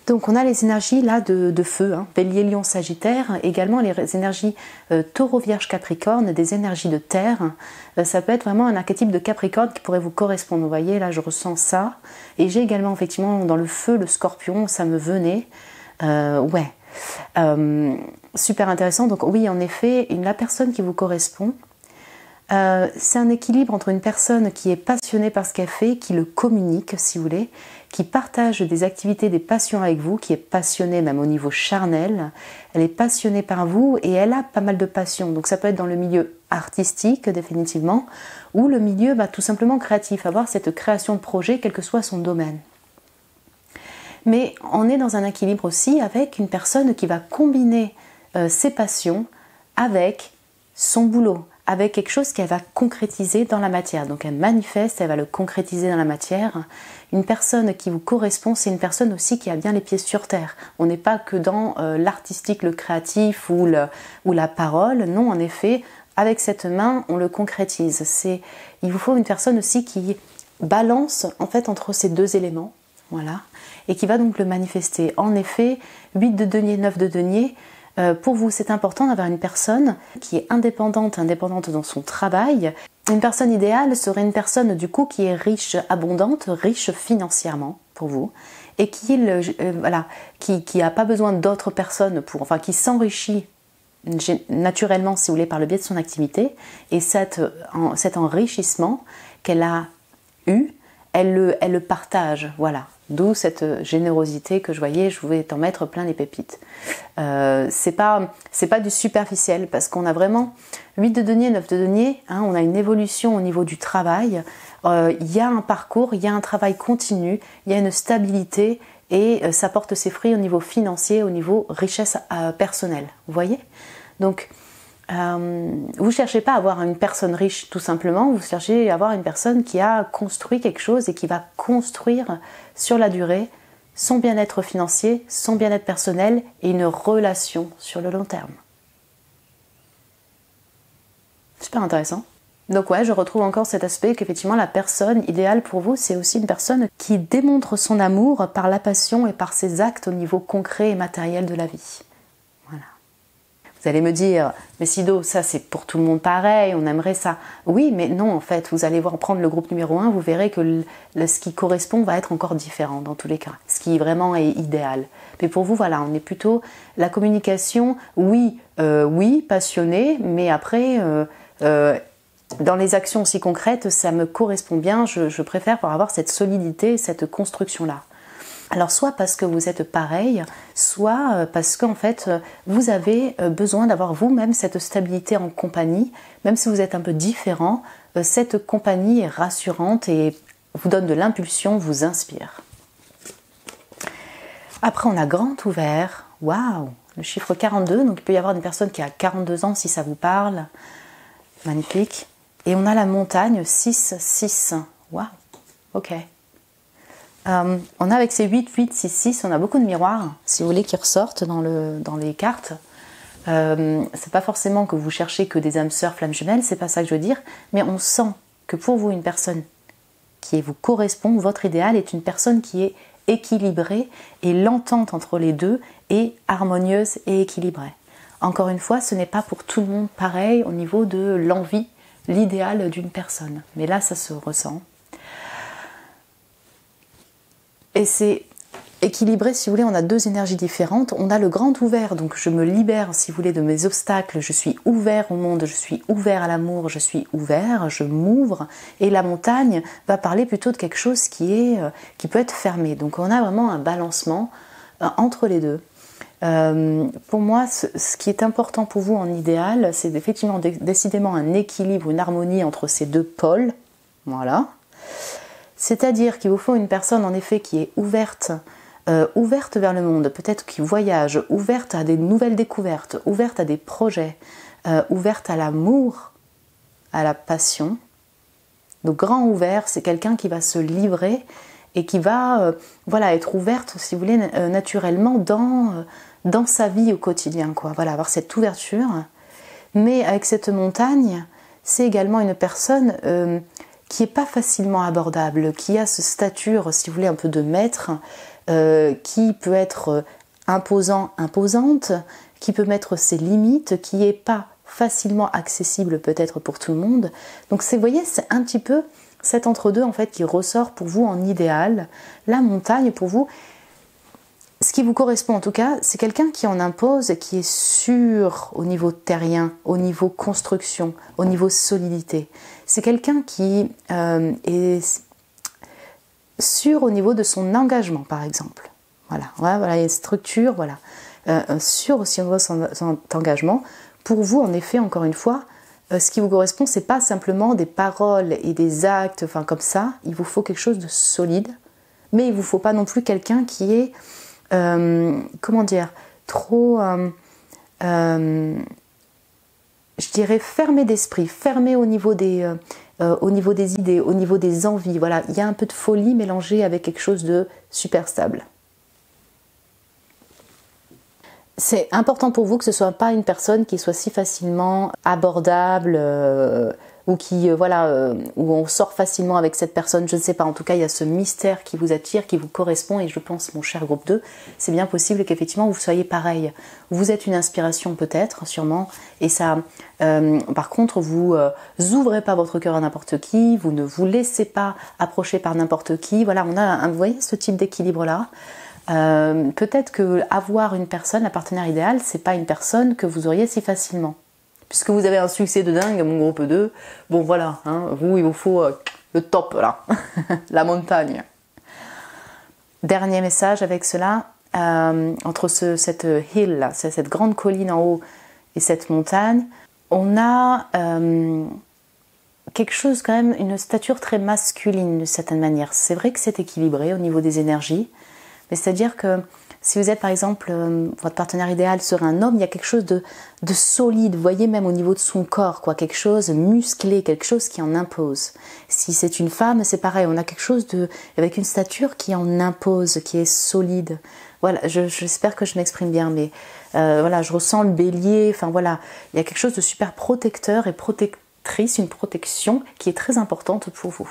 Donc on a les énergies là de feu, hein, Bélier, Lion, Sagittaire, également les énergies Taureau, Vierge, Capricorne, des énergies de terre. Ça peut être vraiment un archétype de Capricorne qui pourrait vous correspondre. Vous voyez, là je ressens ça. Et j'ai également effectivement dans le feu le Scorpion, ça me venait. Super intéressant. Donc oui, en effet, la personne qui vous correspond, c'est un équilibre entre une personne qui est passionnée par ce qu'elle fait, qui le communique si vous voulez, qui partage des activités, des passions avec vous, qui est passionnée même au niveau charnel, elle est passionnée par vous et elle a pas mal de passions. Donc ça peut être dans le milieu artistique définitivement ou le milieu tout simplement créatif, avoir cette création de projet quel que soit son domaine. Mais on est dans un équilibre aussi avec une personne qui va combiner ses passions avec son boulot, avec quelque chose qu'elle va concrétiser dans la matière. Donc elle manifeste, elle va le concrétiser dans la matière. Une personne qui vous correspond, c'est une personne aussi qui a bien les pieds sur terre. On n'est pas que dans l'artistique, le créatif ou la parole. Non, en effet, avec cette main, on le concrétise. Il vous faut une personne aussi qui balance en fait entre ces deux éléments, voilà, et qui va donc le manifester. En effet, 8 de denier, 9 de denier, pour vous, c'est important d'avoir une personne qui est indépendante dans son travail. Une personne idéale serait une personne du coup qui est riche, abondante, riche financièrement pour vous et qui n'a pas besoin d'autres personnes qui s'enrichit naturellement, si vous voulez, par le biais de son activité. Et cet enrichissement qu'elle a eu, elle le partage, voilà. D'où cette générosité que je voyais, je voulais t'en mettre plein les pépites. C'est pas du superficiel, parce qu'on a vraiment 8 de denier, 9 de denier, hein, on a une évolution au niveau du travail, il y a un parcours, il y a un travail continu, il y a une stabilité, et ça porte ses fruits au niveau financier, au niveau richesse personnelle, vous voyez? Donc, vous ne cherchez pas à avoir une personne riche tout simplement, vous cherchez à avoir une personne qui a construit quelque chose et qui va construire sur la durée son bien-être financier, son bien-être personnel et une relation sur le long terme. Super intéressant. Donc ouais, je retrouve encore cet aspect qu'effectivement la personne idéale pour vous, c'est aussi une personne qui démontre son amour par la passion et par ses actes au niveau concret et matériel de la vie. Voilà. Vous allez me dire, mais Sido, ça c'est pour tout le monde pareil, on aimerait ça. Oui, mais non, en fait, vous allez voir prendre le groupe numéro 1, vous verrez que ce qui correspond va être encore différent dans tous les cas, ce qui vraiment est idéal. Mais pour vous, voilà, on est plutôt la communication, oui, passionné, mais après, dans les actions aussi concrètes, ça me correspond bien, je préfère pour avoir cette solidité, cette construction-là. Alors soit parce que vous êtes pareil, soit parce qu'en fait vous avez besoin d'avoir vous-même cette stabilité en compagnie, même si vous êtes un peu différent, cette compagnie est rassurante et vous donne de l'impulsion, vous inspire. Après on a grand ouvert, waouh, le chiffre 42, donc il peut y avoir une personne qui a 42 ans si ça vous parle, magnifique. Et on a la montagne 6, 6, waouh, ok. On a avec ces 8, 8, 6, 6, on a beaucoup de miroirs, si vous voulez, qui ressortent dans les cartes. C'est pas forcément que vous cherchez que des âmes sœurs flammes jumelles, c'est pas ça que je veux dire, mais on sent que pour vous, une personne qui vous correspond, votre idéal est une personne qui est équilibrée et l'entente entre les deux est harmonieuse et équilibrée. Encore une fois, ce n'est pas pour tout le monde pareil au niveau de l'envie, l'idéal d'une personne, mais là ça se ressent. Et c'est équilibré, si vous voulez, on a deux énergies différentes. On a le grand ouvert, donc je me libère, si vous voulez, de mes obstacles. Je suis ouvert au monde, je suis ouvert à l'amour, je suis ouvert, je m'ouvre. Et la montagne va parler plutôt de quelque chose qui peut être fermé. Donc on a vraiment un balancement entre les deux. Pour moi, ce qui est important pour vous en idéal, c'est effectivement décidément un équilibre, une harmonie entre ces deux pôles. Voilà. C'est-à-dire qu'il vous faut une personne en effet qui est ouverte vers le monde, peut-être qui voyage, ouverte à des nouvelles découvertes, ouverte à des projets, ouverte à l'amour, à la passion. Donc grand ouvert, c'est quelqu'un qui va se livrer et qui va être ouverte, si vous voulez, naturellement dans sa vie au quotidien, quoi. Voilà, avoir cette ouverture. Mais avec cette montagne, c'est également une personne qui n'est pas facilement abordable, qui a ce stature, si vous voulez, un peu de maître, qui peut être imposant, imposante, qui peut mettre ses limites, qui n'est pas facilement accessible peut-être pour tout le monde. Donc vous voyez, c'est un petit peu cet entre-deux en fait qui ressort pour vous en idéal. La montagne pour vous, ce qui vous correspond en tout cas, c'est quelqu'un qui en impose, qui est sûr au niveau terrien, au niveau construction, au niveau solidité. C'est quelqu'un qui est sûr au niveau de son engagement, par exemple. Voilà, il y a une structure, voilà. Sûr aussi au niveau de son engagement. Pour vous, en effet, encore une fois, ce qui vous correspond, c'est pas simplement des paroles et des actes, enfin comme ça. Il vous faut quelque chose de solide, mais il vous faut pas non plus quelqu'un qui est trop, je dirais fermé d'esprit, fermé au niveau des idées, au niveau des envies. Voilà, il y a un peu de folie mélangée avec quelque chose de super stable. C'est important pour vous que ce ne soit pas une personne qui soit si facilement abordable ou où on sort facilement avec cette personne, je ne sais pas. En tout cas, il y a ce mystère qui vous attire, qui vous correspond et je pense, mon cher groupe 2, c'est bien possible qu'effectivement vous soyez pareil. Vous êtes une inspiration peut-être, sûrement, et ça, par contre, vous ouvrez pas votre cœur à n'importe qui, vous ne vous laissez pas approcher par n'importe qui. Voilà, on a, vous voyez, ce type d'équilibre-là. Peut-être que avoir une personne, la partenaire idéale, c'est pas une personne que vous auriez si facilement. Puisque vous avez un succès de dingue, mon groupe 2, bon voilà, hein, vous, il vous faut le top là, la montagne. Dernier message avec cela, entre cette hill là, cette grande colline en haut et cette montagne, on a quelque chose quand même, une stature très masculine d'une certaine manière. C'est vrai que c'est équilibré au niveau des énergies, mais c'est-à-dire que si vous êtes par exemple, votre partenaire idéal serait un homme, il y a quelque chose de solide, vous voyez, même au niveau de son corps, quoi, quelque chose musclé, quelque chose qui en impose. Si c'est une femme, c'est pareil, on a quelque chose avec une stature qui en impose, qui est solide. Voilà, j'espère que je m'exprime bien, mais voilà, je ressens le bélier, enfin voilà, il y a quelque chose de super protecteur et protectrice, une protection qui est très importante pour vous.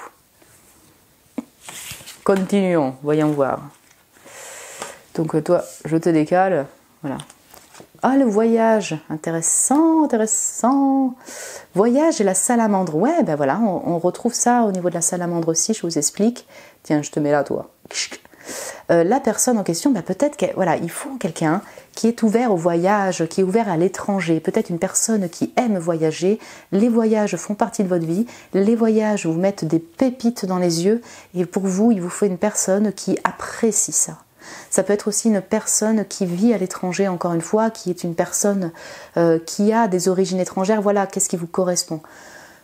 Continuons, voyons voir. Donc toi, je te décale, voilà. Ah, le voyage, intéressant, intéressant. Voyage et la salamandre. Ouais, ben voilà, on retrouve ça au niveau de la salamandre aussi, je vous explique. Tiens, je te mets là, toi. La personne en question, ben peut-être qu'il voilà, il faut quelqu'un qui est ouvert au voyage, qui est ouvert à l'étranger. Peut-être une personne qui aime voyager. Les voyages font partie de votre vie. Les voyages vous mettent des pépites dans les yeux. Et pour vous, il vous faut une personne qui apprécie ça. Ça peut être aussi une personne qui vit à l'étranger, encore une fois, qui est une personne qui a des origines étrangères. Voilà, qu'est-ce qui vous correspond.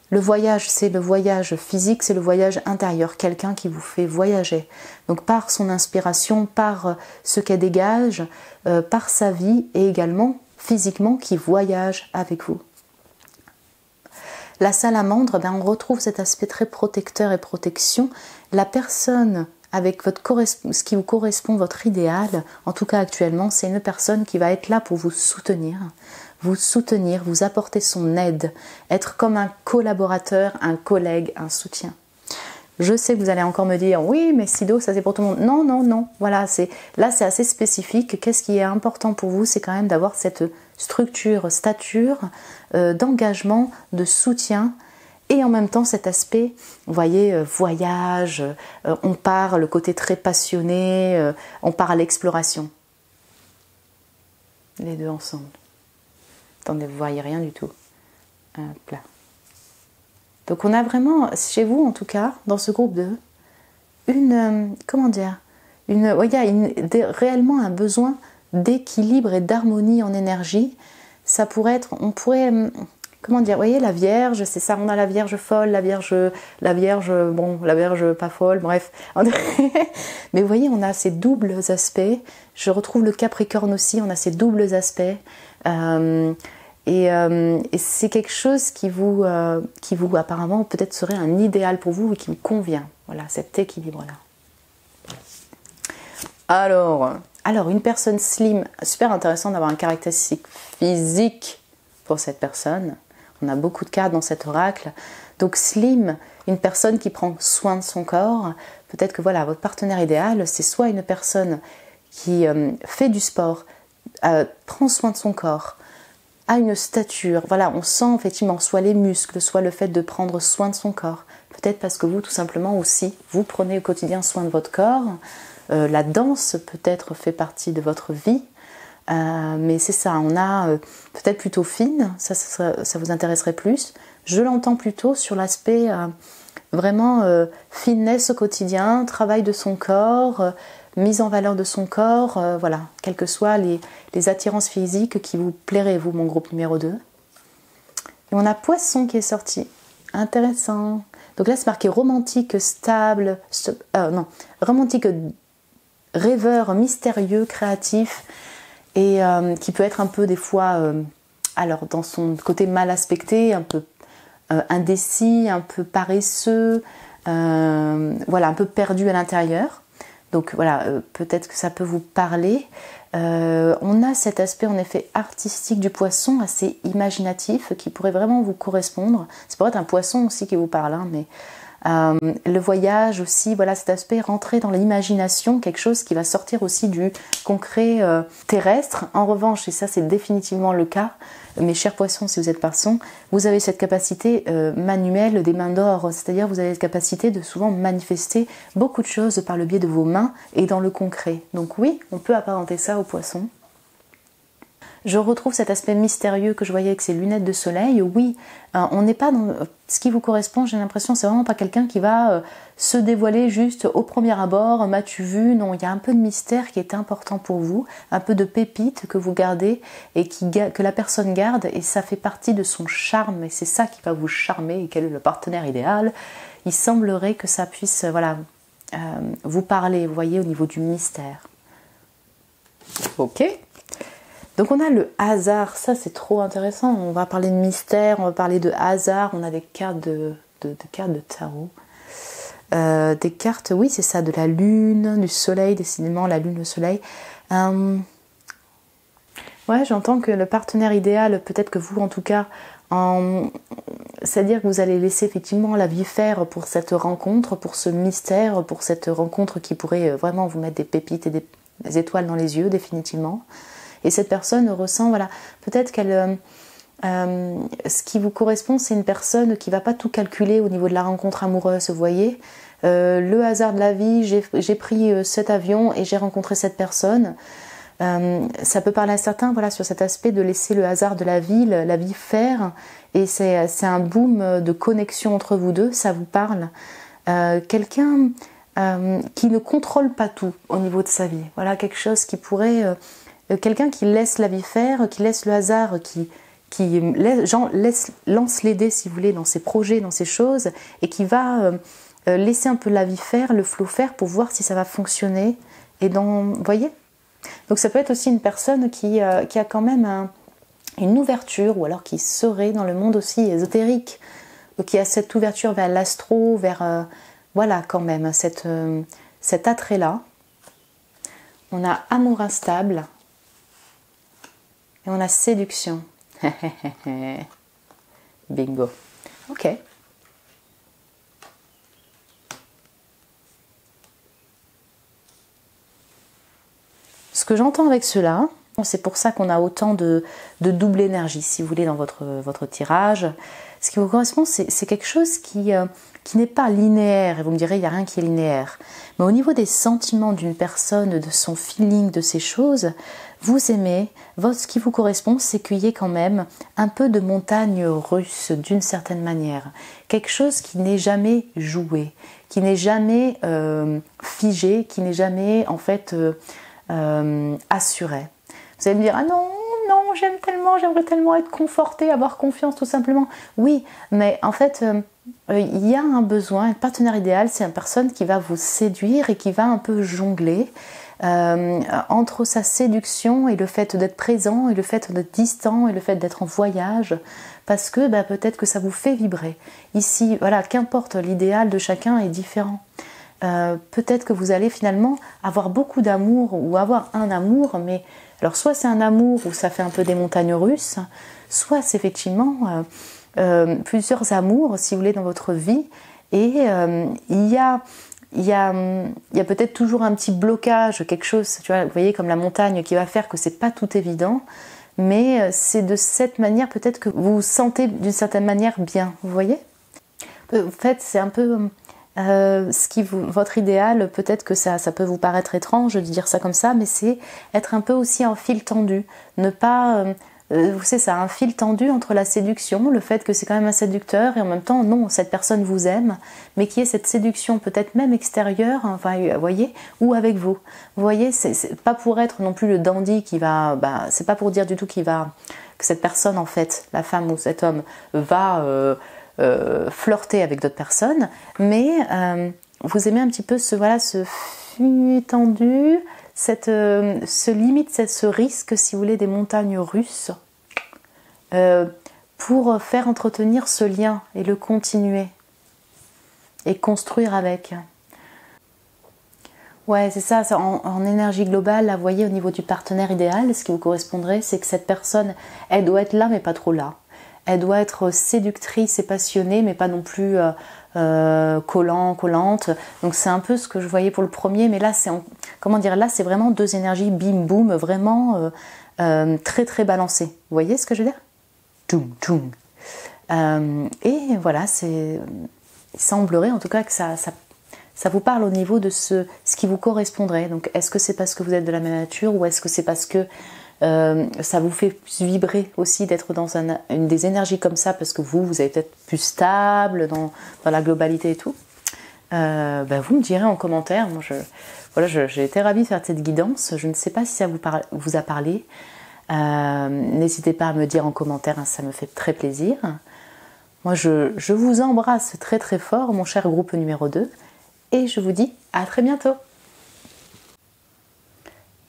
Le voyage, c'est le voyage physique, c'est le voyage intérieur, quelqu'un qui vous fait voyager. Donc par son inspiration, par ce qu'elle dégage, par sa vie et également physiquement qui voyage avec vous. La salamandre, ben, on retrouve cet aspect très protecteur et protection. La personne avec ce qui vous correspond, votre idéal, en tout cas actuellement, c'est une personne qui va être là pour vous soutenir, vous apporter son aide, être comme un collaborateur, un collègue, un soutien. Je sais que vous allez encore me dire, oui, mais Sido, ça c'est pour tout le monde. Non, non, non, voilà, là c'est assez spécifique. Qu'est-ce qui est important pour vous? C'est quand même d'avoir cette structure, stature, d'engagement, de soutien, et en même temps cet aspect, vous voyez, voyage, on part, le côté très passionné, on part à l'exploration. Les deux ensemble. Attendez, vous ne voyez rien du tout. Hop là. Donc on a vraiment, chez vous en tout cas, dans ce groupe 2, comment dire, il y a réellement un besoin d'équilibre et d'harmonie en énergie. Ça pourrait être, on pourrait... Comment dire, vous voyez, la Vierge, c'est ça, on a la Vierge folle, la Vierge pas folle, bref. Mais vous voyez, on a ces doubles aspects. Je retrouve le Capricorne aussi, on a ces doubles aspects. Et c'est quelque chose qui vous apparemment peut-être serait un idéal pour vous et qui me convient. Voilà, cet équilibre-là. Alors, une personne slim, super intéressant d'avoir un caractéristique physique pour cette personne. On a beaucoup de cartes dans cet oracle. Donc slim, une personne qui prend soin de son corps. Peut-être que voilà, votre partenaire idéal, c'est soit une personne qui fait du sport, prend soin de son corps, a une stature. Voilà, on sent effectivement soit les muscles, soit le fait de prendre soin de son corps. Peut-être parce que vous, tout simplement aussi, vous prenez au quotidien soin de votre corps. La danse peut-être fait partie de votre vie. Mais c'est ça, on a peut-être plutôt fine, ça vous intéresserait plus. Je l'entends plutôt sur l'aspect vraiment finesse au quotidien, travail de son corps, mise en valeur de son corps, voilà, quelles que soient les attirances physiques qui vous plairaient, vous, mon groupe numéro 2. Et on a Poisson qui est sorti, intéressant. Donc là c'est marqué romantique, stable, romantique, rêveur, mystérieux, créatif. Et qui peut être un peu des fois, alors dans son côté mal aspecté, un peu indécis, un peu paresseux, voilà, un peu perdu à l'intérieur. Donc voilà, peut-être que ça peut vous parler. On a cet aspect en effet artistique du poisson, assez imaginatif, qui pourrait vraiment vous correspondre. Ça pourrait être un poisson aussi qui vous parle, hein, mais... le voyage aussi, voilà cet aspect, rentrer dans l'imagination, quelque chose qui va sortir aussi du concret terrestre. En revanche, et ça c'est définitivement le cas, mes chers poissons, si vous êtes poissons, vous avez cette capacité manuelle des mains d'or, c'est-à-dire vous avez cette capacité de souvent manifester beaucoup de choses par le biais de vos mains et dans le concret. Donc oui, on peut apparenter ça aux poissons. Je retrouve cet aspect mystérieux que je voyais avec ces lunettes de soleil. Oui, on n'est pas dans ce qui vous correspond, j'ai l'impression, c'est vraiment pas quelqu'un qui va se dévoiler juste au premier abord, m'as-tu vu? Non, il y a un peu de mystère qui est important pour vous, un peu de pépite que vous gardez et que la personne garde, et ça fait partie de son charme, et c'est ça qui va vous charmer. Et quel est le partenaire idéal? Il semblerait que ça puisse vous parler, vous voyez, au niveau du mystère. Ok. Donc on a le hasard, ça c'est trop intéressant, on va parler de mystère, on va parler de hasard, on a des cartes de cartes de tarot. Des cartes, oui c'est ça, de la lune, du soleil, décidément la lune, le soleil. Ouais, j'entends que le partenaire idéal, peut-être que vous en tout cas, c'est-à-dire que vous allez laisser effectivement la vie faire pour cette rencontre, pour ce mystère, pour cette rencontre qui pourrait vraiment vous mettre des pépites et des étoiles dans les yeux définitivement. Et cette personne ressent, voilà, peut-être qu'elle... ce qui vous correspond, c'est une personne qui ne va pas tout calculer au niveau de la rencontre amoureuse, vous voyez. Le hasard de la vie, j'ai pris cet avion et j'ai rencontré cette personne. Ça peut parler à certains, voilà, sur cet aspect de laisser le hasard de la vie faire, et c'est un boom de connexion entre vous deux, ça vous parle. Quelqu'un qui ne contrôle pas tout au niveau de sa vie, voilà, quelque chose qui pourrait... quelqu'un qui laisse la vie faire, qui laisse le hasard, qui lance les dés, si vous voulez, dans ses projets, dans ses choses, et qui va laisser un peu la vie faire, le flow faire, pour voir si ça va fonctionner. Et vous voyez ? Donc ça peut être aussi une personne qui a quand même une ouverture, ou alors qui serait dans le monde aussi ésotérique, qui a cette ouverture vers l'astro, vers... voilà, quand même, cet attrait-là. On a amour instable, et on a séduction. Bingo. Ok. Ce que j'entends avec cela, c'est pour ça qu'on a autant de double énergie, si vous voulez, dans votre tirage. Ce qui vous correspond, c'est quelque chose qui n'est pas linéaire. Et vous me direz, il n'y a rien qui est linéaire. Mais au niveau des sentiments d'une personne, de son feeling, de ces choses, vous aimez, ce qui vous correspond, c'est qu'il y ait quand même un peu de montagne russe, d'une certaine manière. Quelque chose qui n'est jamais joué, qui n'est jamais figé, qui n'est jamais, en fait... assuré. Vous allez me dire, ah non, j'aimerais tellement être confortée, avoir confiance tout simplement. Oui, mais en fait, il y a un besoin, un partenaire idéal, c'est une personne qui va vous séduire et qui va un peu jongler entre sa séduction et le fait d'être présent et le fait d'être distant et le fait d'être en voyage, parce que peut-être que ça vous fait vibrer. Ici, voilà, qu'importe, l'idéal de chacun est différent. Peut-être que vous allez finalement avoir beaucoup d'amour ou avoir un amour, mais alors soit c'est un amour où ça fait un peu des montagnes russes, soit c'est effectivement plusieurs amours, si vous voulez, dans votre vie, et il y a peut-être toujours un petit blocage, quelque chose, tu vois, vous voyez, comme la montagne qui va faire que c'est pas tout évident, mais c'est de cette manière peut-être que vous vous sentez d'une certaine manière bien, vous voyez. En fait, c'est un peu... votre idéal, peut-être que ça peut vous paraître étrange de dire ça comme ça, mais c'est être un peu aussi en fil tendu. Ne pas... vous savez, ça, un fil tendu entre la séduction, le fait que c'est quand même un séducteur, et en même temps, non, cette personne vous aime, mais qui est cette séduction peut-être même extérieure, enfin, vous voyez, ou avec vous. Vous voyez, c'est pas pour être non plus le dandy qui va... c'est pas pour dire du tout que cette personne, en fait, la femme ou cet homme, va... flirter avec d'autres personnes, mais vous aimez un petit peu ce flux tendu, ce risque, si vous voulez, des montagnes russes, pour faire entretenir ce lien et le continuer et construire avec. Ouais, c'est ça, en énergie globale, là, vous voyez, au niveau du partenaire idéal, ce qui vous correspondrait, c'est que cette personne, elle doit être là, mais pas trop là. Elle doit être séductrice et passionnée, mais pas non plus collante. Donc c'est un peu ce que je voyais pour le premier, mais là c'est vraiment deux énergies bim boum, vraiment très très balancées. Vous voyez ce que je veux dire? Tchoum, tchoum. Et voilà, il semblerait en tout cas que ça vous parle au niveau de ce qui vous correspondrait. Donc est-ce que c'est parce que vous êtes de la même nature, ou est-ce que c'est parce que ça vous fait plus vibrer aussi d'être dans une des énergies comme ça, parce que vous êtes peut-être plus stable dans la globalité et tout. Vous me direz en commentaire. Moi, j'ai été ravie de faire cette guidance. Je ne sais pas si ça vous a parlé. N'hésitez pas à me dire en commentaire, hein, ça me fait très plaisir. Moi, je vous embrasse très très fort, mon cher groupe numéro 2, et je vous dis à très bientôt.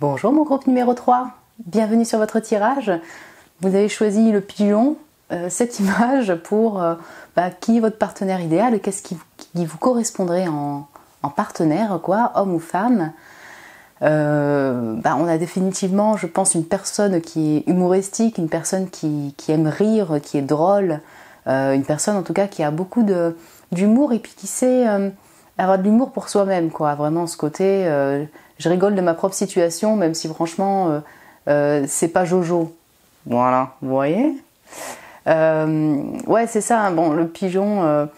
Bonjour mon groupe numéro 3. Bienvenue sur votre tirage. Vous avez choisi le pigeon, cette image, pour qui est votre partenaire idéal, qu'est-ce qui vous correspondrait en partenaire, quoi, homme ou femme. On a définitivement, je pense, une personne qui est humoristique, une personne qui aime rire, qui est drôle, une personne en tout cas qui a beaucoup d'humour, et puis qui sait avoir de l'humour pour soi-même, quoi. Vraiment ce côté, je rigole de ma propre situation, même si franchement... c'est pas Jojo. Voilà, vous voyez. Ouais, c'est ça, hein. Bon, le pigeon,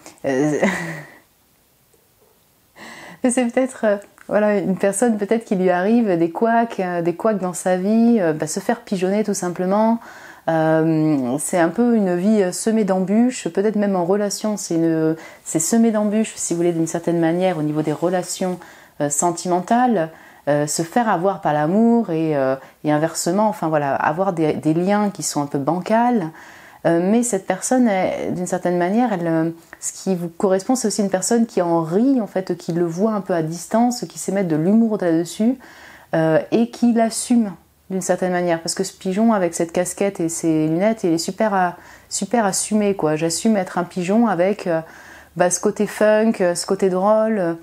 c'est peut-être voilà, une personne peut-être qui lui arrive des couacs dans sa vie, se faire pigeonner tout simplement. C'est un peu une vie semée d'embûches, peut-être même en relation, c'est semé d'embûches, si vous voulez, d'une certaine manière, au niveau des relations sentimentales, se faire avoir par l'amour et inversement, enfin voilà, avoir des liens qui sont un peu bancals. Mais cette personne, d'une certaine manière, ce qui vous correspond, c'est aussi une personne qui en rit, en fait, qui le voit un peu à distance, qui sait mettre de l'humour là-dessus et qui l'assume d'une certaine manière. Parce que ce pigeon, avec cette casquette et ses lunettes, il est super assumé, quoi. J'assume être un pigeon avec ce côté funk, ce côté drôle.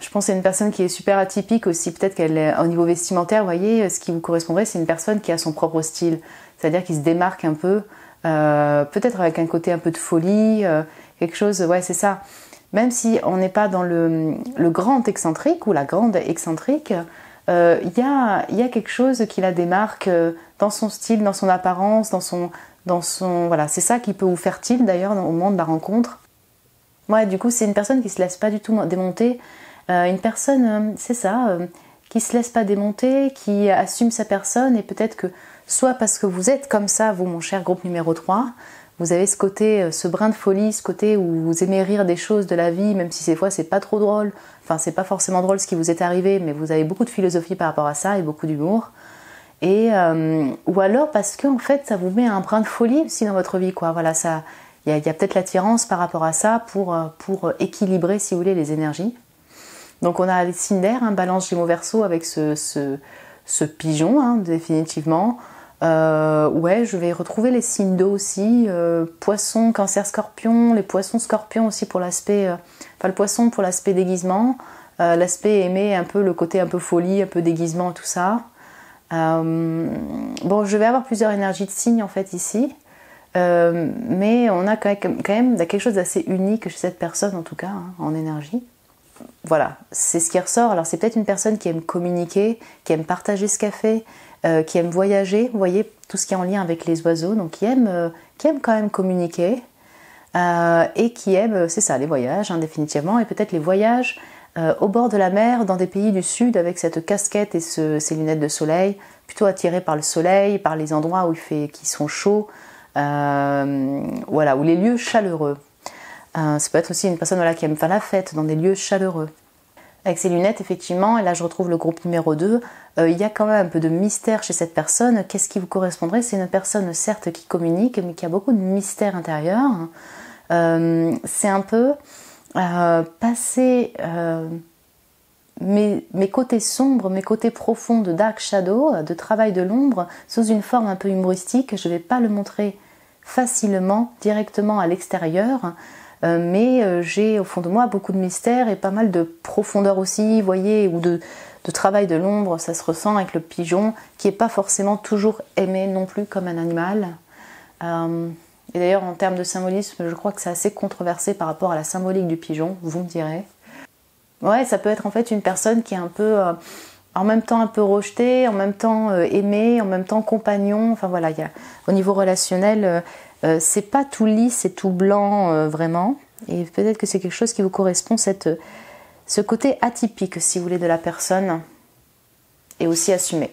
Je pense que c'est une personne qui est super atypique aussi. Peut-être qu'elle est au niveau vestimentaire, vous voyez, ce qui vous correspondrait, c'est une personne qui a son propre style. C'est-à-dire qui se démarque un peu. Peut-être avec un côté un peu de folie, quelque chose, ouais c'est ça. Même si on n'est pas dans le grand excentrique ou la grande excentrique, il y a quelque chose qui la démarque dans son style, dans son apparence, dans son voilà, c'est ça qui peut vous faire tilt d'ailleurs au moment de la rencontre. Ouais, du coup c'est une personne qui se laisse pas du tout démonter, une personne, c'est ça, qui se laisse pas démonter, qui assume sa personne et peut-être que soit parce que vous êtes comme ça, vous, mon cher groupe numéro 3, vous avez ce côté, ce brin de folie, ce côté où vous aimez rire des choses de la vie, même si ces fois c'est pas trop drôle, enfin c'est pas forcément drôle ce qui vous est arrivé, mais vous avez beaucoup de philosophie par rapport à ça et beaucoup d'humour. Et ou alors parce que en fait ça vous met un brin de folie aussi dans votre vie, quoi. Voilà, ça, il y a peut-être l'attirance par rapport à ça pour équilibrer, si vous voulez, les énergies. Donc on a les signes d'air, Balance, Gémeaux, Verseau avec ce pigeon, hein, définitivement. Ouais, je vais retrouver les signes d'eau aussi, poisson, cancer, scorpion, les poissons, scorpions aussi pour l'aspect, le poisson pour l'aspect déguisement, l'aspect aimé, un peu le côté un peu folie, un peu déguisement, tout ça. Bon, je vais avoir plusieurs énergies de signes en fait ici, mais on a quand même quelque chose d'assez unique chez cette personne en tout cas, hein, en énergie. Voilà, c'est ce qui ressort. Alors c'est peut-être une personne qui aime communiquer, qui aime partager ce qu'elle fait, qui aime voyager, vous voyez, tout ce qui est en lien avec les oiseaux, donc qui aime quand même communiquer et qui aime, c'est ça, les voyages, hein, définitivement, et peut-être les voyages au bord de la mer, dans des pays du sud, avec cette casquette et ces lunettes de soleil, plutôt attiré par le soleil, par les endroits qui sont chauds, voilà, ou les lieux chaleureux. Ça peut être aussi une personne qui aime faire la fête dans des lieux chaleureux. Avec ses lunettes, effectivement, et là je retrouve le groupe numéro 2, il y a quand même un peu de mystère chez cette personne. Qu'est-ce qui vous correspondrait? C'est une personne, certes, qui communique, mais qui a beaucoup de mystère intérieur. C'est un peu passer mes côtés sombres, mes côtés profonds de dark shadow, de travail de l'ombre, sous une forme un peu humoristique. Je ne vais pas le montrer facilement, directement à l'extérieur. Mais j'ai au fond de moi beaucoup de mystère et pas mal de profondeur aussi, vous voyez, ou de travail de l'ombre. Ça se ressent avec le pigeon qui n'est pas forcément toujours aimé non plus comme un animal. Et d'ailleurs en termes de symbolisme, je crois que c'est assez controversé par rapport à la symbolique du pigeon, vous me direz. Ouais, ça peut être en fait une personne qui est un peu en même temps un peu rejetée, en même temps aimée, en même temps compagnon. Enfin voilà, au niveau relationnel, c'est pas tout lisse, c'est tout blanc vraiment. Et peut-être que c'est quelque chose qui vous correspond, ce côté atypique, si vous voulez, de la personne, et aussi assumé.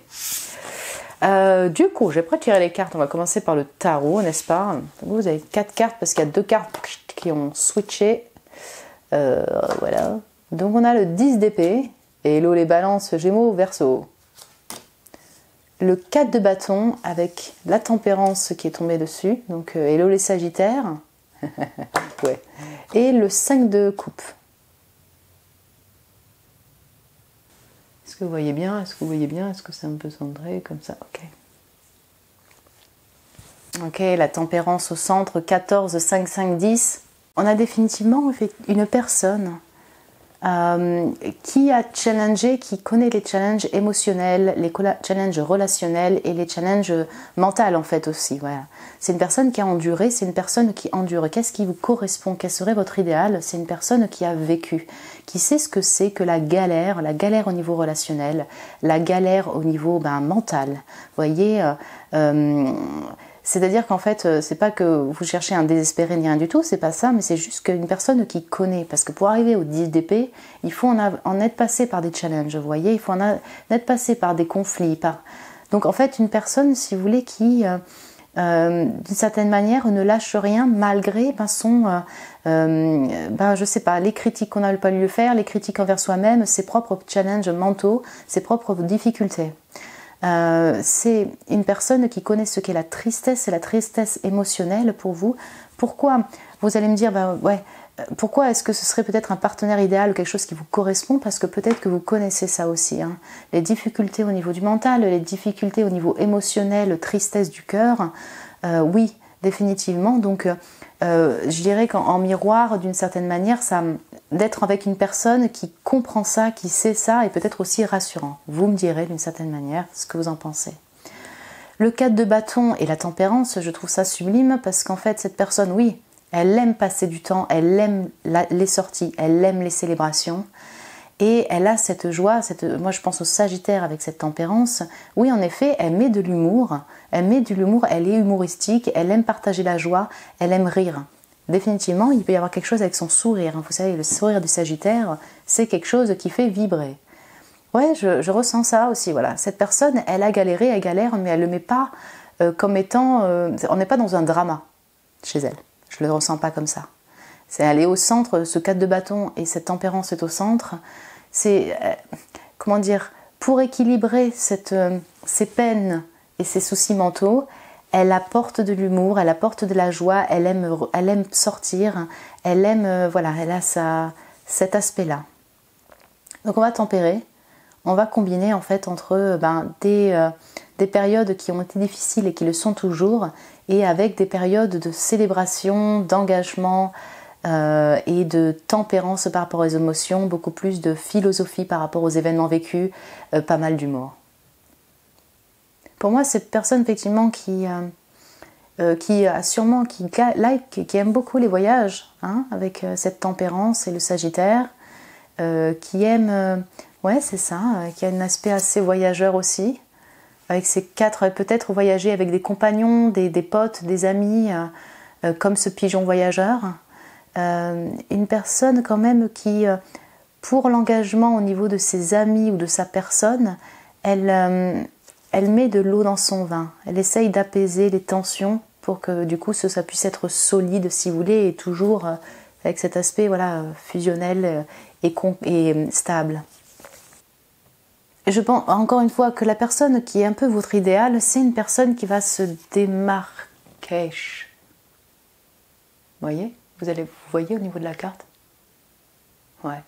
Du coup, j'ai prêt à tirer les cartes. On va commencer par le tarot, n'est-ce pas? Vous avez 4 cartes parce qu'il y a 2 cartes qui ont switché. Voilà. Donc on a le 10 d'épée. Et hello les balances, Gémeaux, Verseau. Le 4 de bâton avec la tempérance qui est tombée dessus. Donc hello les Sagittaires. Ouais. Et le 5 de coupe. Est-ce que vous voyez bien? Est-ce que vous voyez bien? Est-ce que c'est un peu centré comme ça? Ok. Ok, la tempérance au centre, 14, 5, 5, 10. On a définitivement une personne qui a challengé, qui connaît les challenges émotionnels, les challenges relationnels et les challenges mentaux en fait aussi. Voilà. C'est une personne qui a enduré, c'est une personne qui endure. Qu'est-ce qui vous correspond? Quel serait votre idéal? C'est une personne qui a vécu, qui sait ce que c'est que la galère au niveau relationnel, la galère au niveau mental. Vous voyez, c'est-à-dire qu'en fait, c'est pas que vous cherchez un désespéré ni rien du tout, c'est pas ça, mais c'est juste qu'une personne qui connaît. Parce que pour arriver au 10 d'épée, il faut en être passé par des challenges, vous voyez, il faut en être passé par des conflits. Donc en fait, une personne, si vous voulez, qui, d'une certaine manière, ne lâche rien malgré je sais pas, les critiques qu'on n'a pas lui faire, les critiques envers soi-même, ses propres challenges mentaux, ses propres difficultés. C'est une personne qui connaît ce qu'est la tristesse et la tristesse émotionnelle pour vous. Pourquoi? Vous allez me dire, pourquoi est-ce que ce serait peut-être un partenaire idéal ou quelque chose qui vous correspond? Parce que peut-être que vous connaissez ça aussi. Hein. Les difficultés au niveau du mental, les difficultés au niveau émotionnel, tristesse du cœur, oui, définitivement. Donc, je dirais qu'en miroir, d'une certaine manière, d'être avec une personne qui comprend ça, qui sait ça, est peut-être aussi rassurant. Vous me direz d'une certaine manière ce que vous en pensez. Le 4 de bâton et la tempérance, je trouve ça sublime parce qu'en fait, cette personne, oui, elle aime passer du temps, elle aime les sorties, elle aime les célébrations. Et elle a cette joie, moi je pense au Sagittaire avec cette tempérance. Oui, en effet, elle met de l'humour, elle est humoristique, elle aime partager la joie, elle aime rire. Définitivement, il peut y avoir quelque chose avec son sourire. Vous savez, le sourire du Sagittaire, c'est quelque chose qui fait vibrer. Ouais, je ressens ça aussi, voilà. Cette personne, elle a galéré, elle galère, mais elle ne le met pas comme étant... on n'est pas dans un drama chez elle. Je ne le ressens pas comme ça. C'est aller au centre, ce 4 de bâton et cette tempérance est au centre. C'est, comment dire, pour équilibrer ces peines et ces soucis mentaux, elle apporte de l'humour, elle apporte de la joie, elle aime sortir, elle aime, elle a cet aspect-là. Donc on va tempérer, on va combiner en fait entre des périodes qui ont été difficiles et qui le sont toujours, et avec des périodes de célébration, d'engagement, et de tempérance par rapport aux émotions, beaucoup plus de philosophie par rapport aux événements vécus, pas mal d'humour. Pour moi, cette personne effectivement qui aime beaucoup les voyages, hein, avec cette tempérance et le Sagittaire, qui aime, c'est ça, qui a un aspect assez voyageur aussi, avec ces 4, peut-être voyager avec des compagnons, des potes, des amis, comme ce pigeon voyageur. Une personne quand même qui, pour l'engagement au niveau de ses amis ou de sa personne, elle met de l'eau dans son vin. Elle essaye d'apaiser les tensions pour que du coup ça puisse être solide si vous voulez et toujours avec cet aspect fusionnel et stable. Et je pense encore une fois que la personne qui est un peu votre idéal, c'est une personne qui va se démarquer. Vous voyez ? Vous voyez au niveau de la carte? Ouais.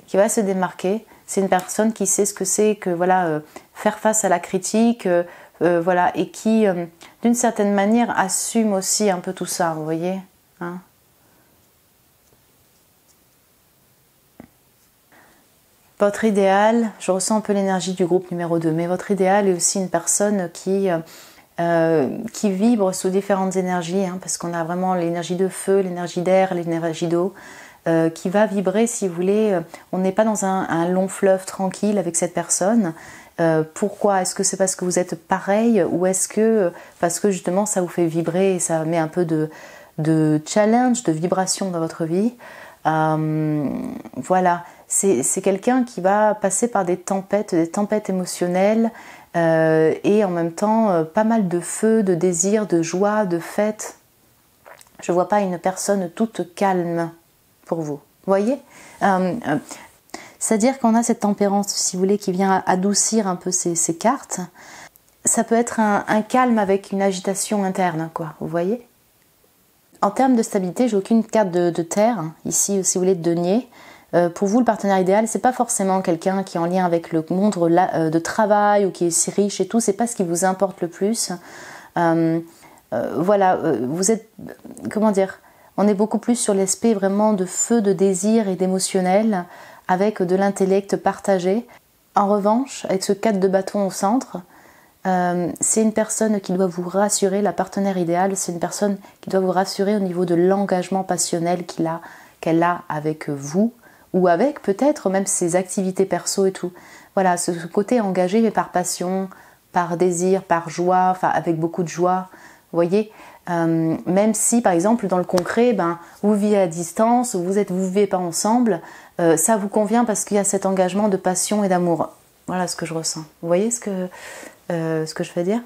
Qui va se démarquer. C'est une personne qui sait ce que c'est que faire face à la critique, et qui, d'une certaine manière, assume aussi un peu tout ça, vous voyez, hein? Votre idéal, je ressens un peu l'énergie du groupe numéro 2, mais votre idéal est aussi une personne qui vibre sous différentes énergies, hein, parce qu'on a vraiment l'énergie de feu, l'énergie d'air, l'énergie d'eau, qui va vibrer, si vous voulez. On n'est pas dans un long fleuve tranquille avec cette personne. Pourquoi? Est-ce que c'est parce que vous êtes pareil, ou est-ce que parce que justement ça vous fait vibrer et ça met un peu de challenge, de vibration dans votre vie? C'est quelqu'un qui va passer par des tempêtes émotionnelles, et en même temps pas mal de feu, de désir, de joie, de fête. Je ne vois pas une personne toute calme pour vous. Vous voyez, c'est-à-dire qu'on a cette tempérance, si vous voulez, qui vient adoucir un peu ces cartes. Ça peut être un calme avec une agitation interne, quoi. Vous voyez? En termes de stabilité, j'ai aucune carte de terre, hein, ici, si vous voulez, de denier. Pour vous, le partenaire idéal, c'est pas forcément quelqu'un qui est en lien avec le monde de travail ou qui est si riche et tout. C'est pas ce qui vous importe le plus. Vous êtes, comment dire, on est beaucoup plus sur l'aspect vraiment de feu, de désir et d'émotionnel, avec de l'intellect partagé. En revanche, avec ce 4 de bâton au centre, c'est une personne qui doit vous rassurer, la partenaire idéale, c'est une personne qui doit vous rassurer au niveau de l'engagement passionnel qu'elle a avec vous, ou avec peut-être même ses activités perso et tout. Voilà, ce côté engagé mais par passion, par désir, par joie, enfin avec beaucoup de joie, vous voyez. Même si par exemple dans le concret, vous vivez à distance, vous vivez pas ensemble, ça vous convient parce qu'il y a cet engagement de passion et d'amour. Voilà ce que je ressens. Vous voyez ce que je veux dire?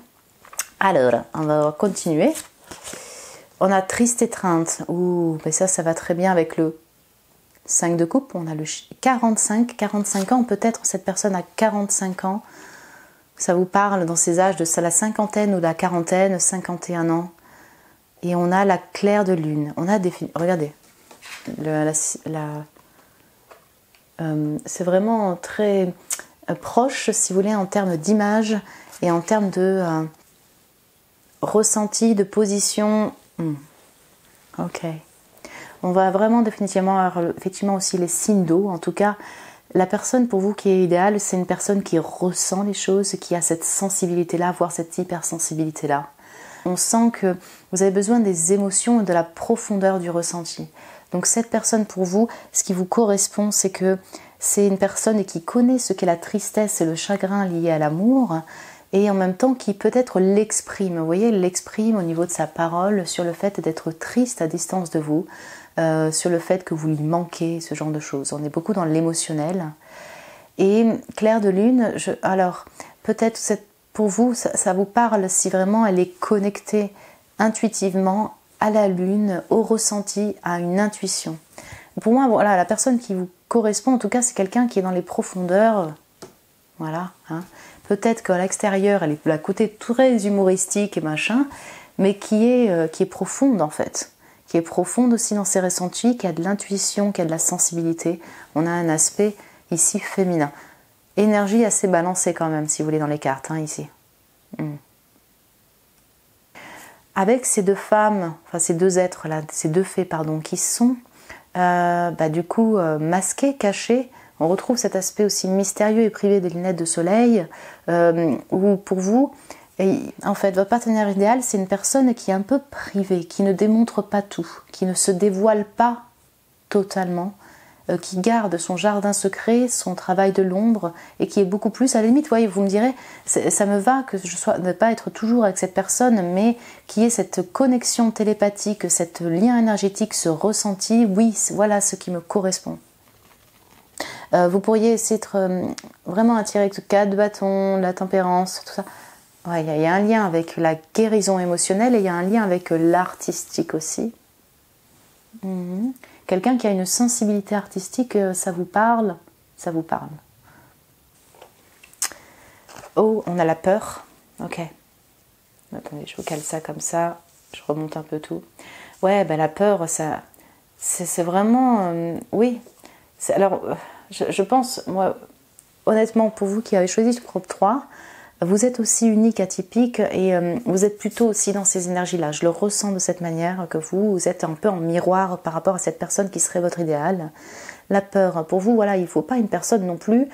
Alors, on va continuer. On a triste étreinte. Ouh, mais ça va très bien avec le 5 de coupe. On a le 45 ans. Peut-être cette personne a 45 ans. Ça vous parle dans ces âges de la cinquantaine ou de la quarantaine, 51 ans. Et on a la claire de lune. On a regardez. C'est vraiment très proche, si vous voulez, en termes d'image et en termes de ressenti, de position. Ok. On va vraiment définitivement avoir effectivement aussi les signes d'eau. En tout cas, la personne pour vous qui est idéale, c'est une personne qui ressent les choses, qui a cette sensibilité-là, voire cette hypersensibilité-là. On sent que vous avez besoin des émotions et de la profondeur du ressenti. Donc cette personne pour vous, ce qui vous correspond, c'est que c'est une personne qui connaît ce qu'est la tristesse et le chagrin lié à l'amour, et en même temps qui peut-être l'exprime. Vous voyez, l'exprime au niveau de sa parole sur le fait d'être triste à distance de vous, sur le fait que vous lui manquez, ce genre de choses. On est beaucoup dans l'émotionnel. Et clair de lune, alors peut-être pour vous, ça vous parle si vraiment elle est connectée intuitivement à la lune, au ressenti, à une intuition. Pour moi, voilà, la personne qui vous correspond, en tout cas, c'est quelqu'un qui est dans les profondeurs. Voilà. Peut-être qu'à l'extérieur, elle est la côté très humoristique et machin, mais qui est profonde en fait. Qui est profonde aussi dans ses ressentis, qui a de l'intuition, qui a de la sensibilité. On a un aspect ici féminin. Énergie assez balancée quand même, si vous voulez, dans les cartes, ici. Avec ces deux femmes, enfin ces deux êtres là, ces deux fées, pardon, qui sont du coup masqués, cachés, on retrouve cet aspect aussi mystérieux et privé des lunettes de soleil, où pour vous, en fait, votre partenaire idéal, c'est une personne qui est un peu privée, qui ne démontre pas tout, qui ne se dévoile pas totalement, qui garde son jardin secret, son travail de l'ombre, et qui est beaucoup plus, à la limite, voyez, vous me direz, ça me va que je sois, ne pas être toujours avec cette personne, mais qui ait cette connexion télépathique, cet lien énergétique, ce ressenti, oui, voilà ce qui me correspond. Vous pourriez essayer d'être vraiment attiré avec ce 4 de bâton, la tempérance, tout ça. Ouais, il y a un lien avec la guérison émotionnelle et il y a un lien avec l'artistique aussi. Quelqu'un qui a une sensibilité artistique, ça vous parle? Ça vous parle. Oh, on a la peur. Ok. Attendez, je vous cale ça comme ça. Je remonte un peu tout. Ouais, la peur, ça, c'est vraiment... oui. Alors, je pense, moi, honnêtement, pour vous qui avez choisi ce groupe 3, vous êtes aussi unique, atypique, et vous êtes plutôt aussi dans ces énergies-là. Je le ressens de cette manière, que vous êtes un peu en miroir par rapport à cette personne qui serait votre idéal. La peur, pour vous, voilà, il ne faut pas une personne non plus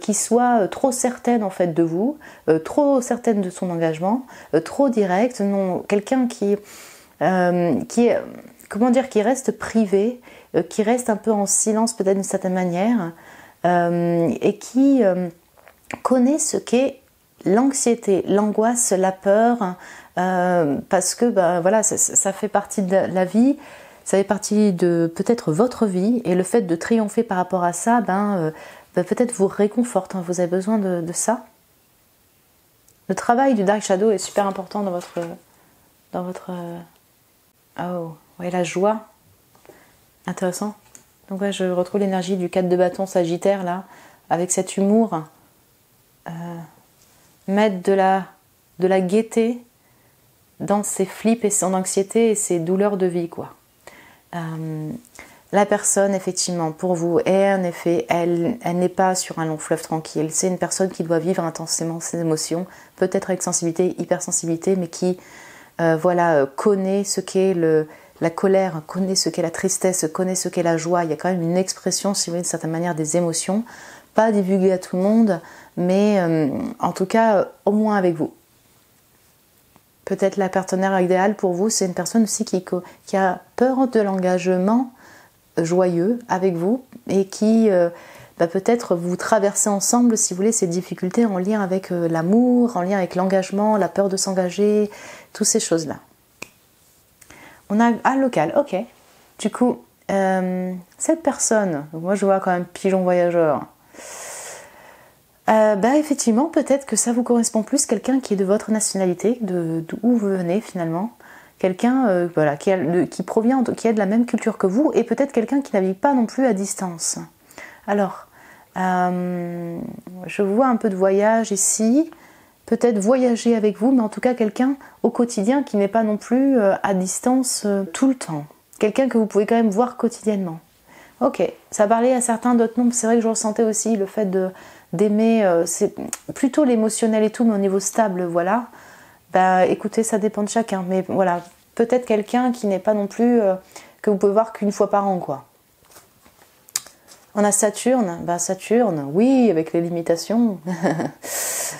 qui soit trop certaine en fait de vous, trop certaine de son engagement, trop directe, non, quelqu'un qui est, comment dire, qui reste privé, qui reste un peu en silence peut-être d'une certaine manière, et qui connaît ce qu'est l'anxiété, l'angoisse, la peur, parce que voilà, ça fait partie de la vie, ça fait partie de peut-être votre vie, et le fait de triompher par rapport à ça, peut-être vous réconforte, vous avez besoin de ça. Le travail du Dark Shadow est super important dans votre oh, ouais, la joie, intéressant. Donc ouais, je retrouve l'énergie du 4 de bâton sagittaire là, avec cet humour. Mettre de la gaieté dans ses flips et son anxiété et ses douleurs de vie, quoi. La personne, effectivement, pour vous, est en effet, elle n'est pas sur un long fleuve tranquille. C'est une personne qui doit vivre intensément ses émotions, peut-être avec sensibilité, hypersensibilité, mais qui, voilà, connaît ce qu'est la colère, connaît ce qu'est la tristesse, connaît ce qu'est la joie. Il y a quand même une expression, si vous voulez, d'une certaine manière, des émotions. Pas divulguée à tout le monde, mais en tout cas, au moins avec vous. Peut-être la partenaire idéale pour vous, c'est une personne aussi qui a peur de l'engagement joyeux avec vous et qui peut-être vous traversez ensemble, si vous voulez, ces difficultés en lien avec l'amour, en lien avec l'engagement, la peur de s'engager, toutes ces choses-là. On a local, ok. Du coup, cette personne, moi je vois quand même pigeon voyageur. Effectivement, peut-être que ça vous correspond plus, quelqu'un qui est de votre nationalité, d'où vous venez finalement. Quelqu'un qui provient, qui est de la même culture que vous, et peut-être quelqu'un qui navigue pas non plus à distance. Alors, je vois un peu de voyage ici, peut-être voyager avec vous, mais en tout cas quelqu'un au quotidien qui n'est pas non plus à distance tout le temps. Quelqu'un que vous pouvez quand même voir quotidiennement. Ok, ça parlait à certains d'autres noms, c'est vrai que je ressentais aussi le fait d'aimer, c'est plutôt l'émotionnel et tout, mais au niveau stable, voilà. Écoutez, ça dépend de chacun, mais voilà, peut-être quelqu'un qui n'est pas non plus, que vous pouvez voir qu'une fois par an, quoi. On a Saturne, Saturne, oui, avec les limitations,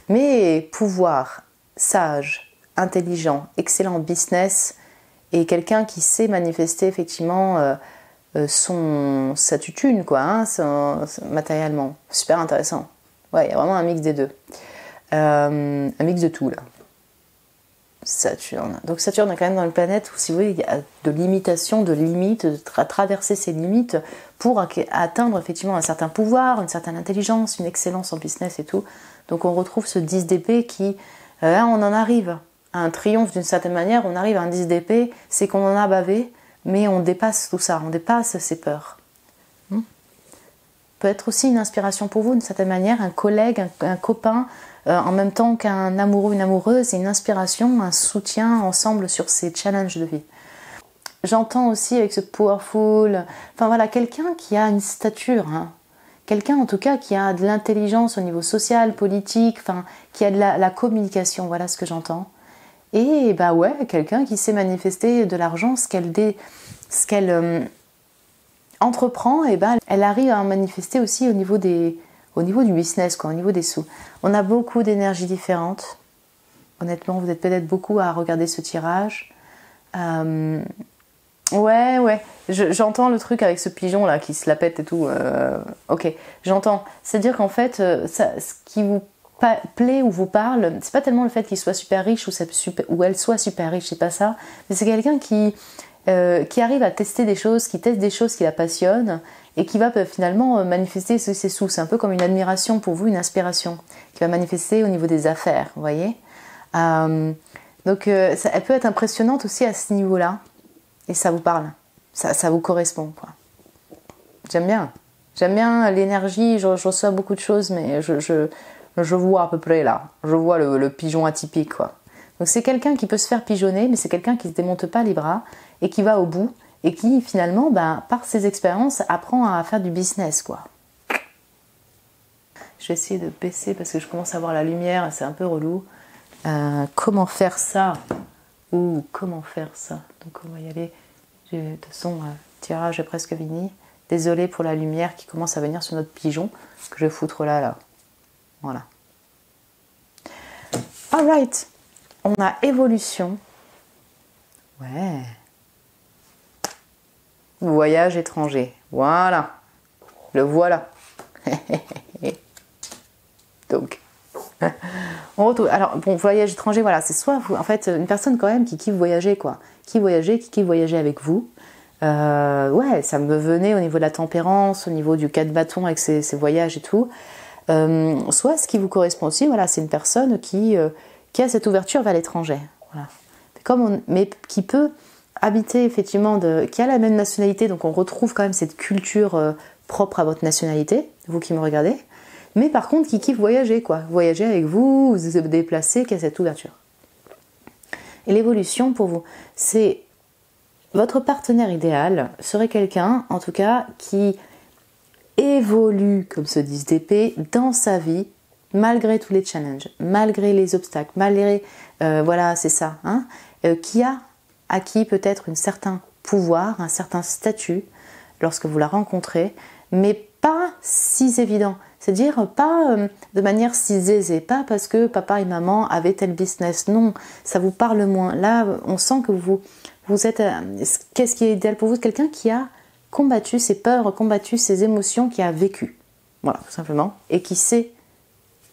mais pouvoir, sage, intelligent, excellent business, et quelqu'un qui sait manifester effectivement sa tutune, quoi, hein, matériellement. Super intéressant. Ouais, il y a vraiment un mix des deux. Un mix de tout, là. Saturne. Donc Saturne est quand même dans une planète où, si vous voulez, il y a de limitations, de limites, traverser ces limites pour atteindre effectivement un certain pouvoir, une certaine intelligence, une excellence en business et tout. Donc on retrouve ce 10 d'épée qui, là on en arrive à un triomphe d'une certaine manière, on arrive à un 10 d'épée, c'est qu'on en a bavé, mais on dépasse tout ça, on dépasse ses peurs. Peut être aussi une inspiration pour vous d'une certaine manière, un collègue, un copain, en même temps qu'un amoureux, une amoureuse, c'est une inspiration, un soutien ensemble sur ces challenges de vie. J'entends aussi avec ce powerful, enfin voilà, quelqu'un qui a une stature, hein. Quelqu'un en tout cas qui a de l'intelligence au niveau social, politique, enfin qui a de la communication, voilà ce que j'entends. Et quelqu'un qui sait manifester de l'argent, ce qu'elle entreprend, elle arrive à en manifester aussi au niveau du business, quoi, au niveau des sous. On a beaucoup d'énergies différentes. Honnêtement, vous êtes peut-être beaucoup à regarder ce tirage. J'entends le truc avec ce pigeon là qui se la pète et tout. Ok, j'entends. C'est-à-dire qu'en fait, ce qui vous plaît ou vous parle, c'est pas tellement le fait qu'il soit super riche ou elle soit super riche, c'est pas ça. Mais c'est quelqu'un qui arrive à tester des choses, qui teste des choses qui la passionnent et qui va finalement manifester ses sous. C'est un peu comme une admiration pour vous, une inspiration qui va manifester au niveau des affaires, vous voyez. Donc elle peut être impressionnante aussi à ce niveau-là et ça vous parle, ça vous correspond, quoi. J'aime bien l'énergie, je reçois beaucoup de choses, mais je vois à peu près là, je vois le pigeon atypique, quoi. Donc c'est quelqu'un qui peut se faire pigeonner, mais c'est quelqu'un qui ne se démonte pas les bras et qui va au bout et qui finalement, par ses expériences, apprend à faire du business, quoi. Je vais essayer de baisser parce que je commence à voir la lumière et c'est un peu relou. Comment faire ça? Comment faire ça? Donc on va y aller. De toute façon, tirage est presque fini. Désolée pour la lumière qui commence à venir sur notre pigeon que je vais foutre là. Voilà. Alright. On a évolution. Ouais. Voyage étranger. Voilà. Le voilà. Donc. On retrouve. Alors, bon, voyage étranger, voilà. C'est soit vous, en fait, une personne quand même qui kiffe voyager, quoi. Qui kiffe voyager avec vous. Ça me venait au niveau de la tempérance, au niveau du 4 bâtons avec ses voyages et tout. Soit ce qui vous correspond aussi, voilà, c'est une personne qui a cette ouverture vers l'étranger. Voilà. Mais qui peut habiter effectivement, qui a la même nationalité, donc on retrouve quand même cette culture propre à votre nationalité, vous qui me regardez, mais par contre qui kiffe voyager, quoi. Voyager avec vous, vous déplacer, qui a cette ouverture. Et l'évolution pour vous, c'est votre partenaire idéal serait quelqu'un, en tout cas, qui évolue, comme se disent d'épée, dans sa vie, malgré tous les challenges, malgré les obstacles, malgré, voilà, c'est ça, hein, qui a acquis peut-être une certaine pouvoir, un certain statut lorsque vous la rencontrez, mais pas si évident. C'est-à-dire pas de manière si aisée, pas parce que papa et maman avaient tel business. Non, ça vous parle moins. Là, on sent que vous êtes... Qu'est-ce qui est idéal pour vous? Quelqu'un qui a combattu ses peurs, combattu ses émotions, qui a vécu. Voilà, tout simplement. Et qui sait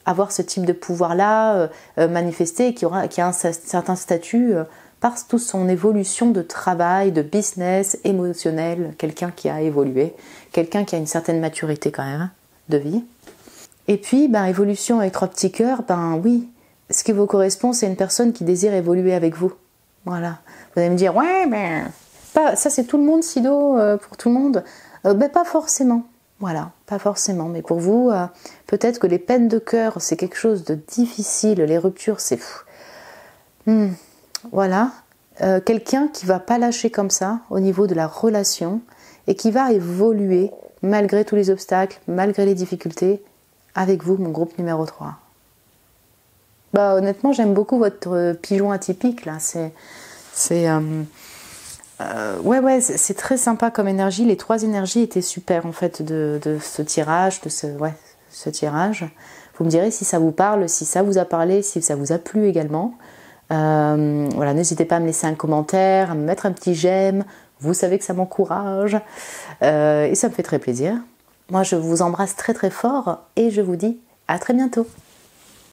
avoir ce type de pouvoir-là, manifester, et qui a un certain statut par toute son évolution de travail, de business, émotionnel. Quelqu'un qui a évolué, quelqu'un qui a une certaine maturité quand même, de vie. Et puis, évolution avec 3 petits cœurs, oui, ce qui vous correspond, c'est une personne qui désire évoluer avec vous. Voilà. Vous allez me dire, ouais, ça c'est tout le monde, Sido, pour tout le monde. Pas forcément. Voilà, pas forcément. Mais pour vous, peut-être que les peines de cœur, c'est quelque chose de difficile. Les ruptures, c'est fou. Voilà. Quelqu'un qui va pas lâcher comme ça au niveau de la relation et qui va évoluer malgré tous les obstacles, malgré les difficultés, avec vous, mon groupe numéro 3. Honnêtement, j'aime beaucoup votre pigeon atypique, là. C'est très sympa comme énergie. Les 3 énergies étaient super, en fait, de ce tirage, ce tirage. Vous me direz si ça vous parle, si ça vous a parlé, si ça vous a plu également. Voilà, n'hésitez pas à me laisser un commentaire, à me mettre un petit j'aime. Vous savez que ça m'encourage. Et ça me fait très plaisir. Moi, je vous embrasse très très fort et je vous dis à très bientôt.